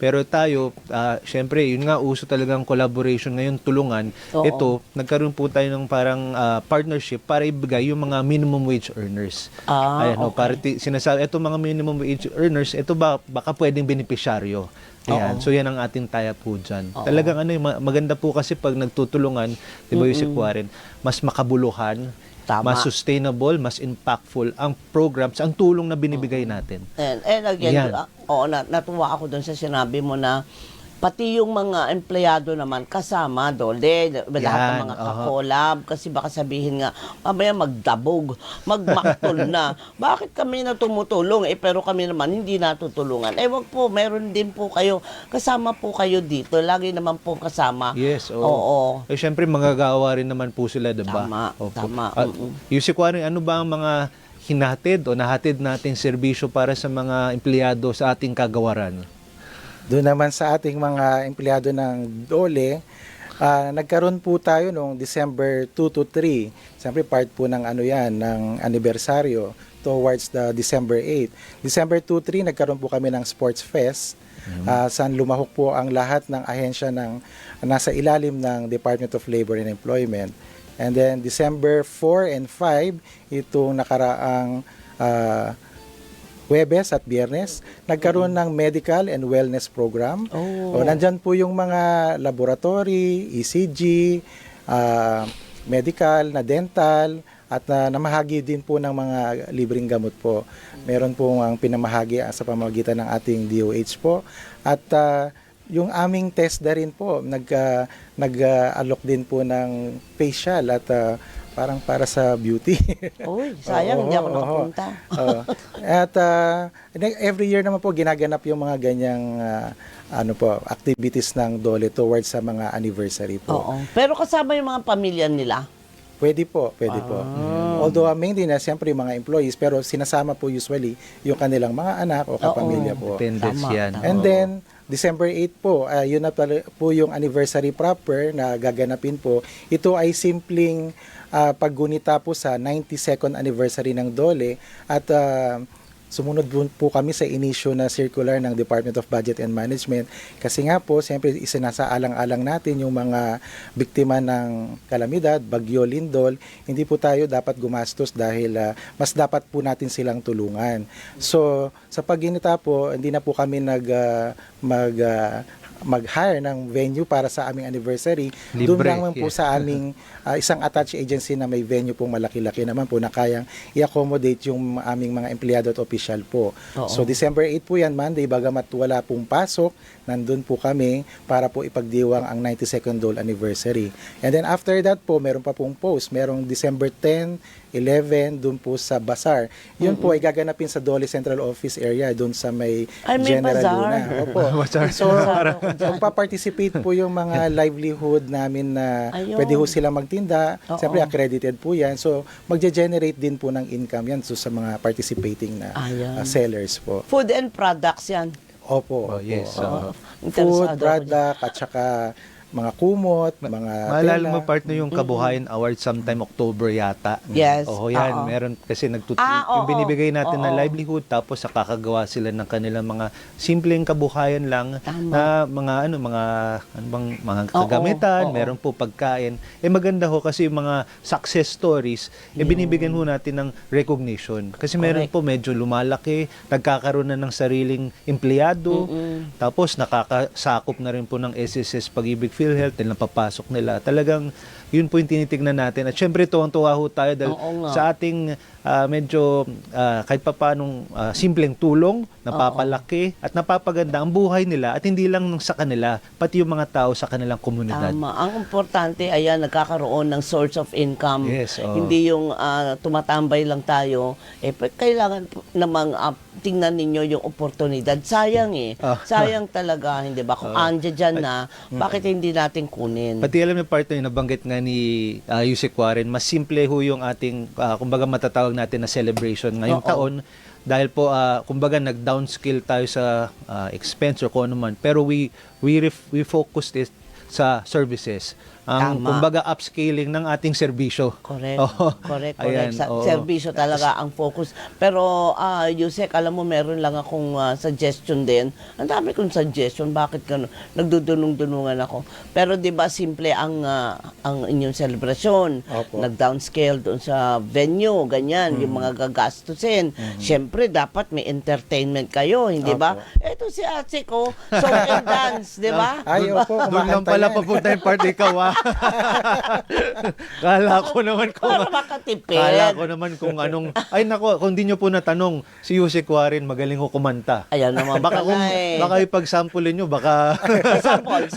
Pero tayo, syempre, yun nga, uso talagang collaboration ngayon, tulungan. Oo. Ito, nagkaroon po tayo ng parang partnership para ibigay yung mga minimum wage earners. Para sinasabi, ito mga minimum wage earners, ito baka pwedeng benepisyaryo. Ayan. So yan ang ating taya po dyan. Talagang maganda po kasi pag nagtutulungan, di ba Yusek Warren, mas makabuluhan, Tama. mas sustainable, mas impactful ang programs, ang tulong na binibigay natin. And again, Yan. natuwa ako doon sa sinabi mo na pati yung mga empleyado naman kasama, DOLE, lahat ng mga kakolab, kasi baka sabihin nga, mamaya magdabog, magmaktol na. Bakit kami na tumutulong? Pero kami naman hindi natutulungan. Wag po, meron din po kayo, kasama po kayo dito. Lagi naman po kasama. Yes, Oo. Syempre, magagawa rin naman po sila, diba? Tama. Yusek Warren, ano ba ang mga hinatid o nahatid natin serbisyo para sa mga empleyado sa ating kagawaran? Doon naman sa ating mga empleyado ng DOLE, nagkaroon po tayo noong December 2 to 3. Siyempre part po ng ng anibersaryo towards the December 8. December 2-3 nagkaroon po kami ng Sports Fest. Saan lumahok po ang lahat ng ahensya ng nasa ilalim ng Department of Labor and Employment. And then December 4 and 5, itong nakaraang Huwebes at Biyernes, nagkaroon ng medical and wellness program. Nandyan po yung mga laboratory, ECG, medical, na dental, at namahagi din po ng mga libreng gamot po. Meron po ang pinamahagi sa pamamagitan ng ating DOH po. At yung aming test na rin po, nag-alok din po ng facial at parang para sa beauty. Uy, sayang, hindi ako nakapunta. At every year naman po ginaganap yung mga ganyang activities ng DOLE towards sa mga anniversary po. Pero kasama yung mga pamilya nila? Pwede po. Although mainly na siyempre yung mga employees, pero sinasama po usually yung kanilang mga anak o kapamilya po. Dependents yan. And then, December 8 po, yun na po yung anniversary proper na gaganapin po. Ito ay simpleng paggunita po sa 92nd anniversary ng DOLE at sumunod po kami sa inisyo na circular ng Department of Budget and Management kasi nga po, siyempre isinasaalang-alang natin yung mga biktima ng kalamidad, Bagyo, Lindol, hindi po tayo dapat gumastos dahil mas dapat po natin silang tulungan. So, sa pagginita po, hindi na po kami mag-hire ng venue para sa aming anniversary. Doon lang po sa aming isang attached agency na may venue pong malaki-laki naman po na kayang i-accommodate yung aming mga empleyado at opisyal po. Oo. So December 8 po yan, Monday, bagamat wala pong pasok, nandun po kami para po ipagdiwang ang 92nd Dole anniversary. And then after that po, meron pa pong post. Merong December 10, 11, dun po sa Bazaar. Yun po ay gaganapin sa Dole Central Office area, dun sa may General bazaar. Luna. Opo. So, magpa-participate po yung mga livelihood namin na Ayun. pwede ho sila magtinda. Oo. Siyempre, accredited po yan. So, magge-generate din po ng income yan so, sa mga participating na Ayan. sellers po. Food and products yan. Opo. Yes. Opo. Food, Interesado ako product, at saka mga kumot, mga Maalala tela. mo, partner, yung Kabuhayan Award sometime October yata. Yes. Oo, yan. Oo. Meron kasi yung oo. binibigay natin na Oo. livelihood tapos nakakagawa sila ng kanilang mga simpleng kabuhayan lang na mga mga kagamitan, Oo. meron po pagkain. Maganda ho kasi yung mga success stories, binibigyan ho natin ng recognition. Kasi meron po medyo lumalaki, nagkakaroon na ng sariling empleyado, tapos nakakasakop na rin po ng SSS Pag-ibig PhilHealth, napapasok nila. Talagang yun po yung tinitignan natin. At syempre tuwang-tuwa ho tayo dahil sa ating medyo kahit pa paanong simpleng tulong, napapalaki at napapaganda ang buhay nila at hindi lang sa kanila, pati yung mga tao sa kanilang komunidad. Tama. Ang importante, ayan, nagkakaroon ng source of income. Yes, oo. Hindi yung tumatambay lang tayo. Kailangan namang tingnan ninyo yung oportunidad. Sayang Sayang talaga, hindi ba? Kung andyan dyan na, bakit hindi natin kunin? Pati alam niyo, partner, yung nabanggit nga ni Yusek Warren, mas simple ho yung ating, kumbaga matatawag natin na celebration ngayong taon. Dahil po, kumbaga nag-downscale tayo sa expense or kung ano man. Pero we focused it sa services. Ang kumbaga upscaling ng ating serbisyo. Correct. Correct. Ayan, Serbisyo talaga ang focus. Pero Yusek, alam mo, meron lang akong suggestion din. Ang dami kong suggestion. Bakit gano'n? Nagdudunong-dunungan ako. Pero 'di ba simple ang inyong celebration. Nag-downscale doon sa venue, ganyan, yung mga gagastusin. Siyempre dapat may entertainment kayo, hindi ba? Ito si Ate ko, song and dance, 'di ba? Ay, opo, Doon lang pala papunta yung part ikaw, Kala ko naman Para makatipid. Kala ko naman kung anong... Ay nako, kung di nyo po natanong, si Yusek Warren magaling ho kumanta. Ayan naman Baka pala kung baka ipag-samplein nyo, baka... sample.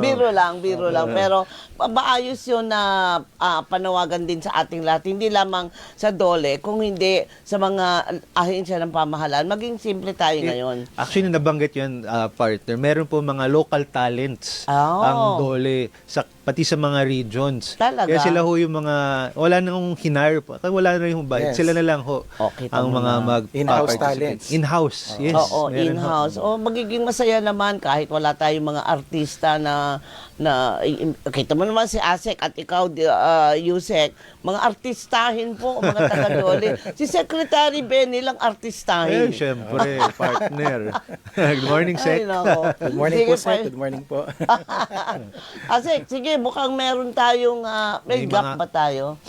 Biro lang. Biro lang. Pero maayos yun na panawagan din sa ating lahat. Hindi lamang sa DOLE, kung hindi sa mga ahensya ng pamahalaan. Maging simple tayo ngayon. Actually, nabanggit yun, partner. Meron po mga local talents ang DOLE, pati sa mga regions. Talaga? Kaya sila ho yung mga, wala nang hinire po. Wala na yung bayad. Sila na lang ho ang mga in-house talents. In-house, yes. Oo, in-house. Magiging masaya naman kahit wala tayong mga artista na kita mo naman si Asek at ikaw, Yusek, mga artistahin po, mga taga-DOLE. Si Secretary Benny lang artistahin. Syempre, partner. Good morning, Sec. Good morning po, Sec. Good morning po. Asek, sige, mukhang meron tayong, may gap ba tayo?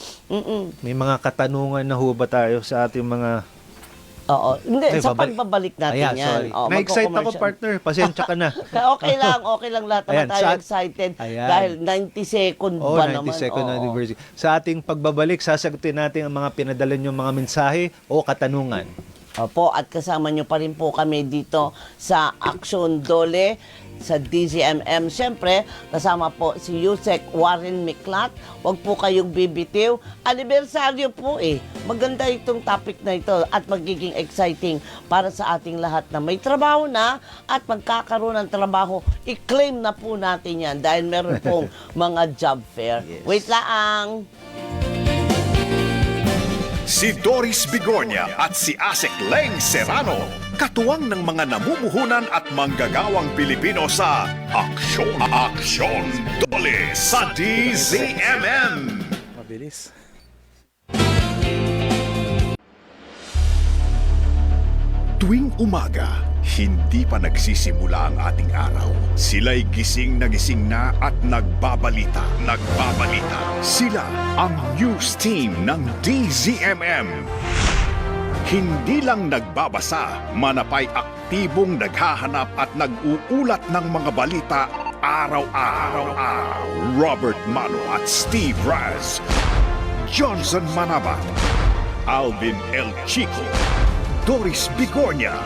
May mga katanungan na ho ba tayo sa ating mga... Oo. Hindi, sa pagbabalik natin yan. Na-excite ako, partner. Pasensya ka na. Okay lang lahat naman tayo excited. Dahil 90 second ba naman. 90 second anniversary. Sa ating pagbabalik, sasagutin natin ang mga pinadala nyo mga mensahe o katanungan. Opo, at kasama nyo pa rin po kami dito sa Aksyon DOLE sa DZMM. Siyempre, kasama po si Yusek Warren Miklat. Huwag po kayong bibitiw. Anibersaryo po Maganda itong topic na ito at magiging exciting para sa ating lahat na may trabaho na at magkakaroon ng trabaho. I-claim na po natin yan dahil meron pong mga job fair. Yes. Wait lang! Si Doris Bigornia at si Asek Leng Serrano. katuwang ng mga namumuhunan at manggagawang Pilipino sa Aksyon Dole sa DZMM. Mabilis. Tuwing umaga, hindi pa nagsisimula ang ating araw. Sila'y gising na at nagbabalita. Sila ang news team ng DZMM. Hindi lang nagbabasa, manapay aktibong naghahanap at nag-uulat ng mga balita araw-araw. Robert Mano at Steve Raz, Johnson Manabat, Alvin El Chico, Doris Bigornia,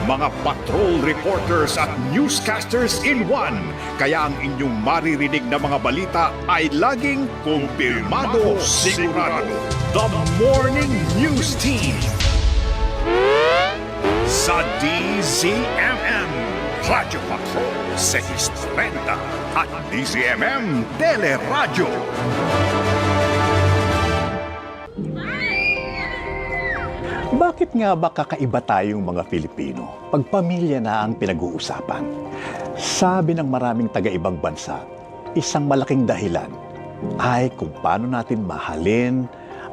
mga patrol reporters at newscasters in one. Kaya ang inyong maririnig na mga balita ay laging kumpirmado, sigurado. The Morning News Team sa DZMM, Radyo Patrol 630 at DZMM Teleradyo. Bakit nga ba kakaiba tayong mga Pilipino pag pamilya na ang pinag-uusapan? Sabi ng maraming taga-ibang bansa, isang malaking dahilan ay kung paano natin mahalin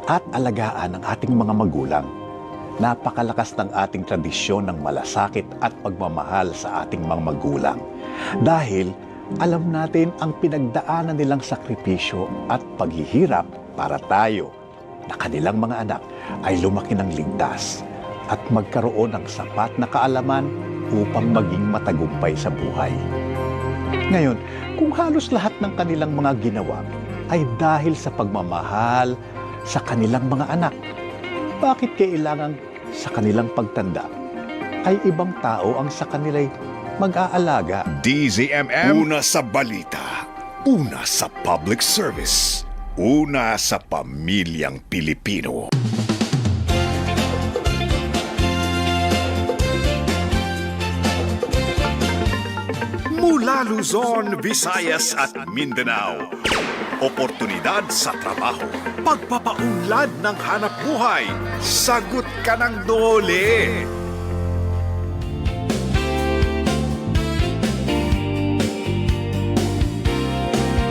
at alagaan ang ating mga magulang. Napakalakas ng ating tradisyon ng malasakit at pagmamahal sa ating mga magulang. Dahil alam natin ang pinagdaanan nilang sakripisyo at paghihirap para tayo na kanilang mga anak ay lumaki ng ligtas at magkaroon ng sapat na kaalaman upang maging matagumpay sa buhay. Ngayon, kung halos lahat ng kanilang mga ginawa ay dahil sa pagmamahal sa kanilang mga anak, bakit kailangan sa kanilang pagtanda ay ibang tao ang sa kanila'y mag-aalaga? DZMM, una sa balita, una sa public service, una sa pamilyang Pilipino. Mula Luzon, Visayas at Mindanao, oportunidad sa trabaho, pagpapaunlad ng hanap buhay, sagot ka ng DOLE.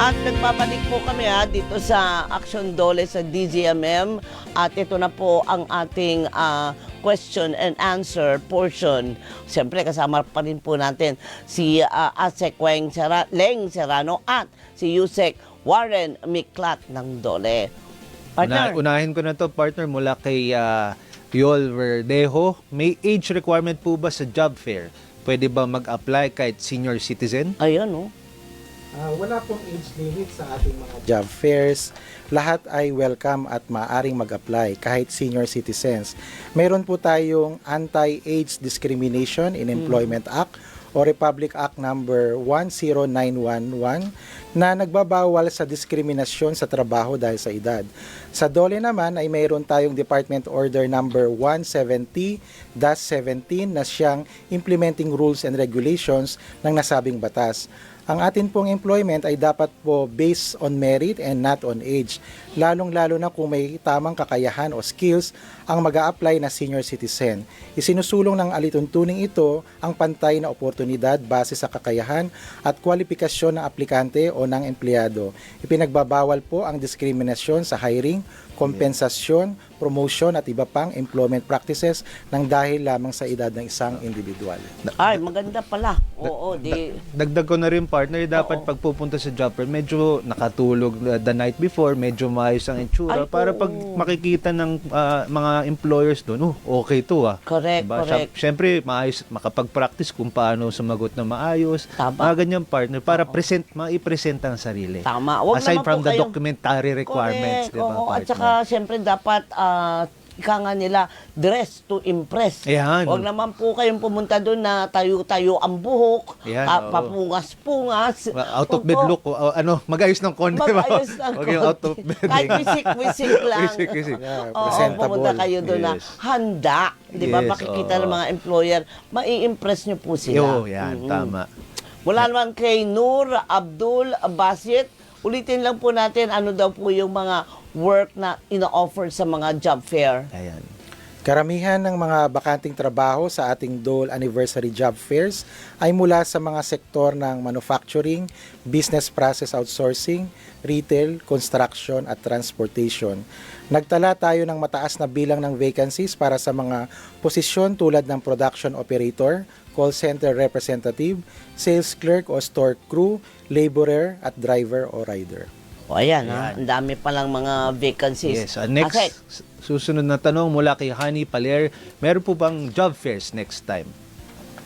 At nagbabalik po kami dito sa Aksyon Dole sa DZMM at ito na po ang ating question and answer portion. Siyempre kasama pa rin po natin si Asek Leng Serrano at si Yusek Warren Miklat ng Dole. Partner. Unahin ko na to, partner, mula kay Yol Verdejo. May age requirement po ba sa job fair? Pwede ba mag-apply kahit senior citizen? Ayun, oh. Wala pong age limit sa ating mga job fairs. Lahat ay welcome at maaaring mag-apply kahit senior citizens. Meron po tayong Anti-Age Discrimination in Employment Act o Republic Act number 10911 na nagbabawal sa diskriminasyon sa trabaho dahil sa edad. Sa DOLE naman ay mayroon tayong Department Order number 170-17 na siyang implementing rules and regulations ng nasabing batas. Ang atin pong employment ay dapat po based on merit and not on age. Lalong-lalo na kung may tamang kakayahan o skills ang mag-a-apply na senior citizen. Isinusulong ng alituntuning ito ang pantay na oportunidad base sa kakayahan at kwalifikasyon ng aplikante o ng empleyado. Ipinagbabawal po ang diskriminasyon sa hiring, kompensasyon, promotion at iba pang employment practices ng dahil lamang sa edad ng isang individual. Ay, maganda pala. Oo, Dagdag ko na rin, partner, dapat pagpupunta sa job fair, medyo nakatulog the night before, medyo maayos ang itsura para pag makikita ng mga employers doon, okay to Correct, diba? correct. Siyempre, maayos, makapag-practice kung paano sumagot na maayos. Tama. Mga ganyan, partner, para maipresent ang sarili. Tama. Wag aside naman from po the kayong- documentary requirements, Correct. di ba, Oo, partner? at saka siyempre dapat ika nga nila, dress to impress. Ayan. Huwag naman po kayong pumunta doon na tayo-tayo ang buhok, Ayan, oo. papungas-pungas. Out of bed look, mag-ayos ng konti. Mag-ayos ng Huwag yung out of bed. Kahit wisik-wisik lang. Wisik-wisik. Yeah, Oo, presentable. pumunta kayo doon na Yes. handa. Di ba? Yes, Makikita oo. ng mga employer, mai-impress nyo po sila. Yo, yan, tama. Mula naman kay Nur Abdul Basit, ulitin lang po natin ano daw po yung mga work na ino-offer sa mga job fair. Ayan. Karamihan ng mga bakanting trabaho sa ating Dole Anniversary Job Fairs ay mula sa mga sektor ng manufacturing, business process outsourcing, retail, construction at transportation. Nagtala tayo ng mataas na bilang ng vacancies para sa mga posisyon tulad ng production operator, call center representative, sales clerk o store crew, laborer at driver o rider. O ayan, ha? Ang dami palang mga vacancies. Yes. Next, Okay. susunod na tanong mula kay Honey Paler, meron po bang job fairs next time?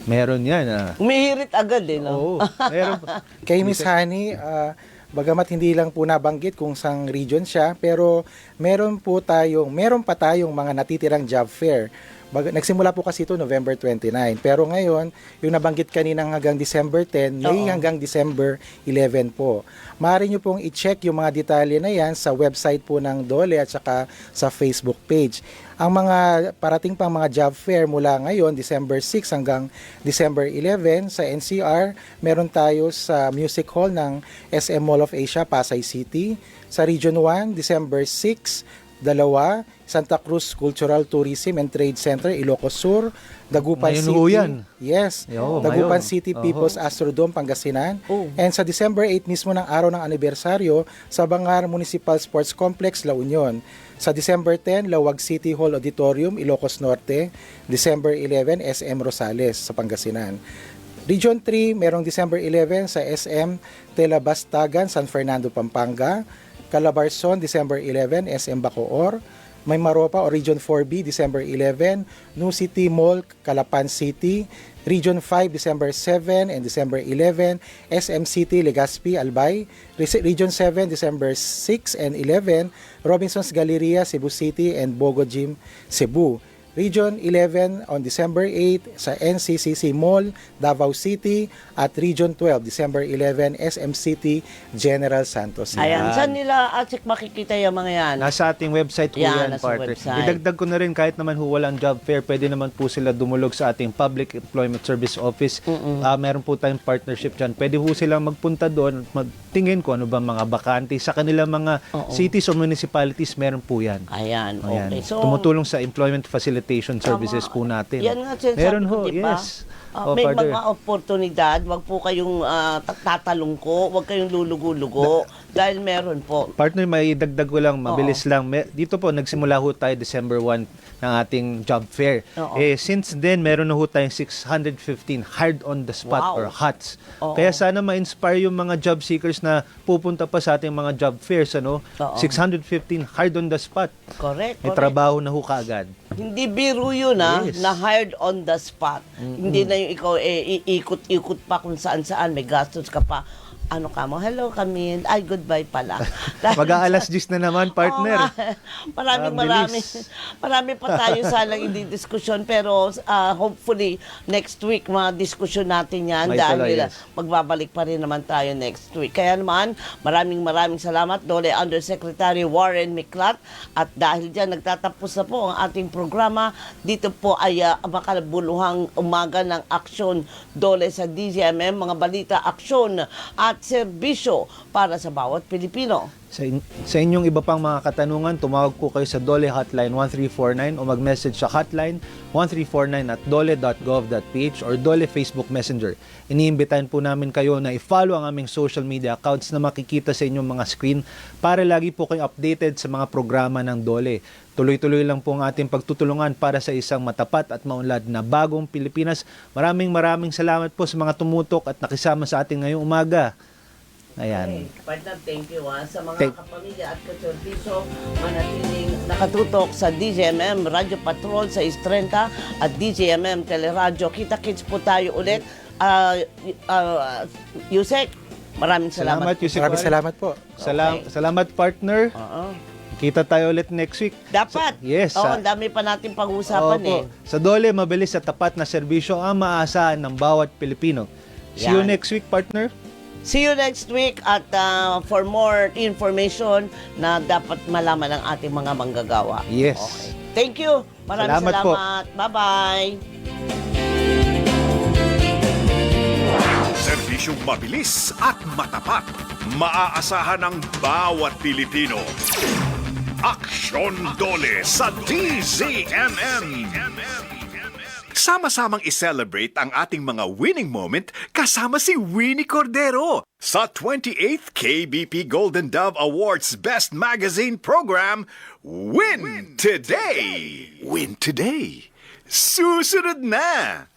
Meron yan. Umihirit agad no? Oo, meron po. Kay Miss Honey, bagamat hindi lang po nabanggit kung sang region siya, pero meron pa tayong mga natitirang job fair. Nagsimula po kasi ito November 29, pero ngayon, yung nabanggit kaninang hanggang December 10, May hanggang December 11 po. Maaari nyo pong i-check yung mga detalye na yan sa website po ng DOLE at saka sa Facebook page. Ang mga parating pang mga job fair mula ngayon, December 6 hanggang December 11 sa NCR, meron tayo sa Music Hall ng SM Mall of Asia, Pasay City. Sa Region 1, December 6, Santa Cruz Cultural Tourism and Trade Center, Ilocos Sur, Dagupan Ngayon City. ho yan. Yes, Yo, Dagupan ngayon. City People's Astrodome, Pangasinan. And sa December 8 mismo ng araw ng anibersaryo sa Bangar Municipal Sports Complex, La Union. Sa December 10, Lawag City Hall Auditorium, Ilocos Norte. December 11, SM Rosales sa Pangasinan. Region 3, merong December 11 sa SM Telabastagan, San Fernando, Pampanga. Calabarzon, December 11, SM Bacoor. May Maropa o Region 4B, December 11. New City Mall, Calapan City. Region 5, December 7 and December 11. SM City, Legazpi, Albay. Region 7, December 6 and 11. Robinsons Galleria, Cebu City and Bogo Gym, Cebu. Region 11 on December 8 sa NCCC Mall, Davao City, at Region 12, December 11, SM City, General Santos. Ayan, saan nila, Atsik, makikita yung mga yan? Nasa ating website po yan, Nasa partner. website. Idagdag ko na rin, kahit naman ho walang job fair, pwede naman po sila dumulog sa ating Public Employment Service Office. Meron po tayong partnership dyan. Pwede ho silang magpunta doon, magtingin ko ano ba mga bakante sa kanilang mga cities or municipalities, meron po yan. Ayan, Ayan. okay. So, Tumutulong sa employment facilitation services po natin. yan nga sinasabi Meron ko, ho, diba? yes. May partner. mga oportunidad, wag po kayong tatalungko, wag kayong lulugo-lugo, dahil meron po. Partner, may dagdag ko lang, mabilis lang. Dito po, nagsimula ho tayo December 1 ng ating job fair. Since then, meron na ho tayong 615 hired on the spot or HOTS. Kaya sana ma-inspire yung mga job seekers na pupunta pa sa ating mga job fairs. 615 hired on the spot. Correct, May correct. trabaho na ho kaagad. Hindi biro yun Yes. na hired on the spot. Hindi na yung ikaw iikot-ikot pa kung saan-saan, may gastos ka pa. Ano ka mo? Hello, Camille. Ay, goodbye pala. Mag-aalas 10 na naman, partner. Marami pa tayo sanang hindi diskusyon, pero hopefully next week diskusyon natin yan May dahil tuloy, yes. magbabalik pa rin naman tayo next week. Kaya naman, maraming salamat, Dole Undersecretary Warren Miklat. At dahil dyan, nagtatapos na po ang ating programa. Dito po ay makabuluhang umaga ng aksyon Dole sa DZMM, mga balita, aksyon at serbisyo para sa bawat Pilipino. Sa inyong iba pang mga katanungan, tumawag po kayo sa Dole Hotline 1349 o mag-message sa hotline 1349 at dole.gov.ph or Dole Facebook Messenger. Iniimbitahan po namin kayo na i-follow ang aming social media accounts na makikita sa inyong mga screen para lagi po kayo updated sa mga programa ng Dole. Tuloy-tuloy lang po ang ating pagtutulungan para sa isang matapat at maunlad na bagong Pilipinas. Maraming salamat po sa mga tumutok at nakisama sa ating ngayong umaga. Ayan. Okay. Partner, thank you sa mga kapamilya at kaservisyo, manatiling nakatutok sa DZMM Radio Patrol sa Istrenta at DZMM Teleradyo. Kita-kits po tayo ulit. Yusek, maraming salamat. Yusek. Maraming salamat po. Salamat, partner. Kita tayo ulit next week. Dapat. Yes. Ang dami pa natin pag-uusapan Sa Dole, mabilis at tapat na serbisyo ang maaasahan ng bawat Pilipino. See you next week, partner. See you next week at for more information na dapat malaman ng ating mga manggagawa. Yes. Okay. Thank you. Maraming Salamat po. Bye-bye. Serbisyong mabilis at matapat. Maaasahan ng bawat Pilipino. Aksyon Dole sa DZMM. Sama-samang i-celebrate ang ating mga winning moment kasama si Winnie Cordero sa 28th KBP Golden Dove Awards Best Magazine Program, Win Today! Win Today! Susunod na!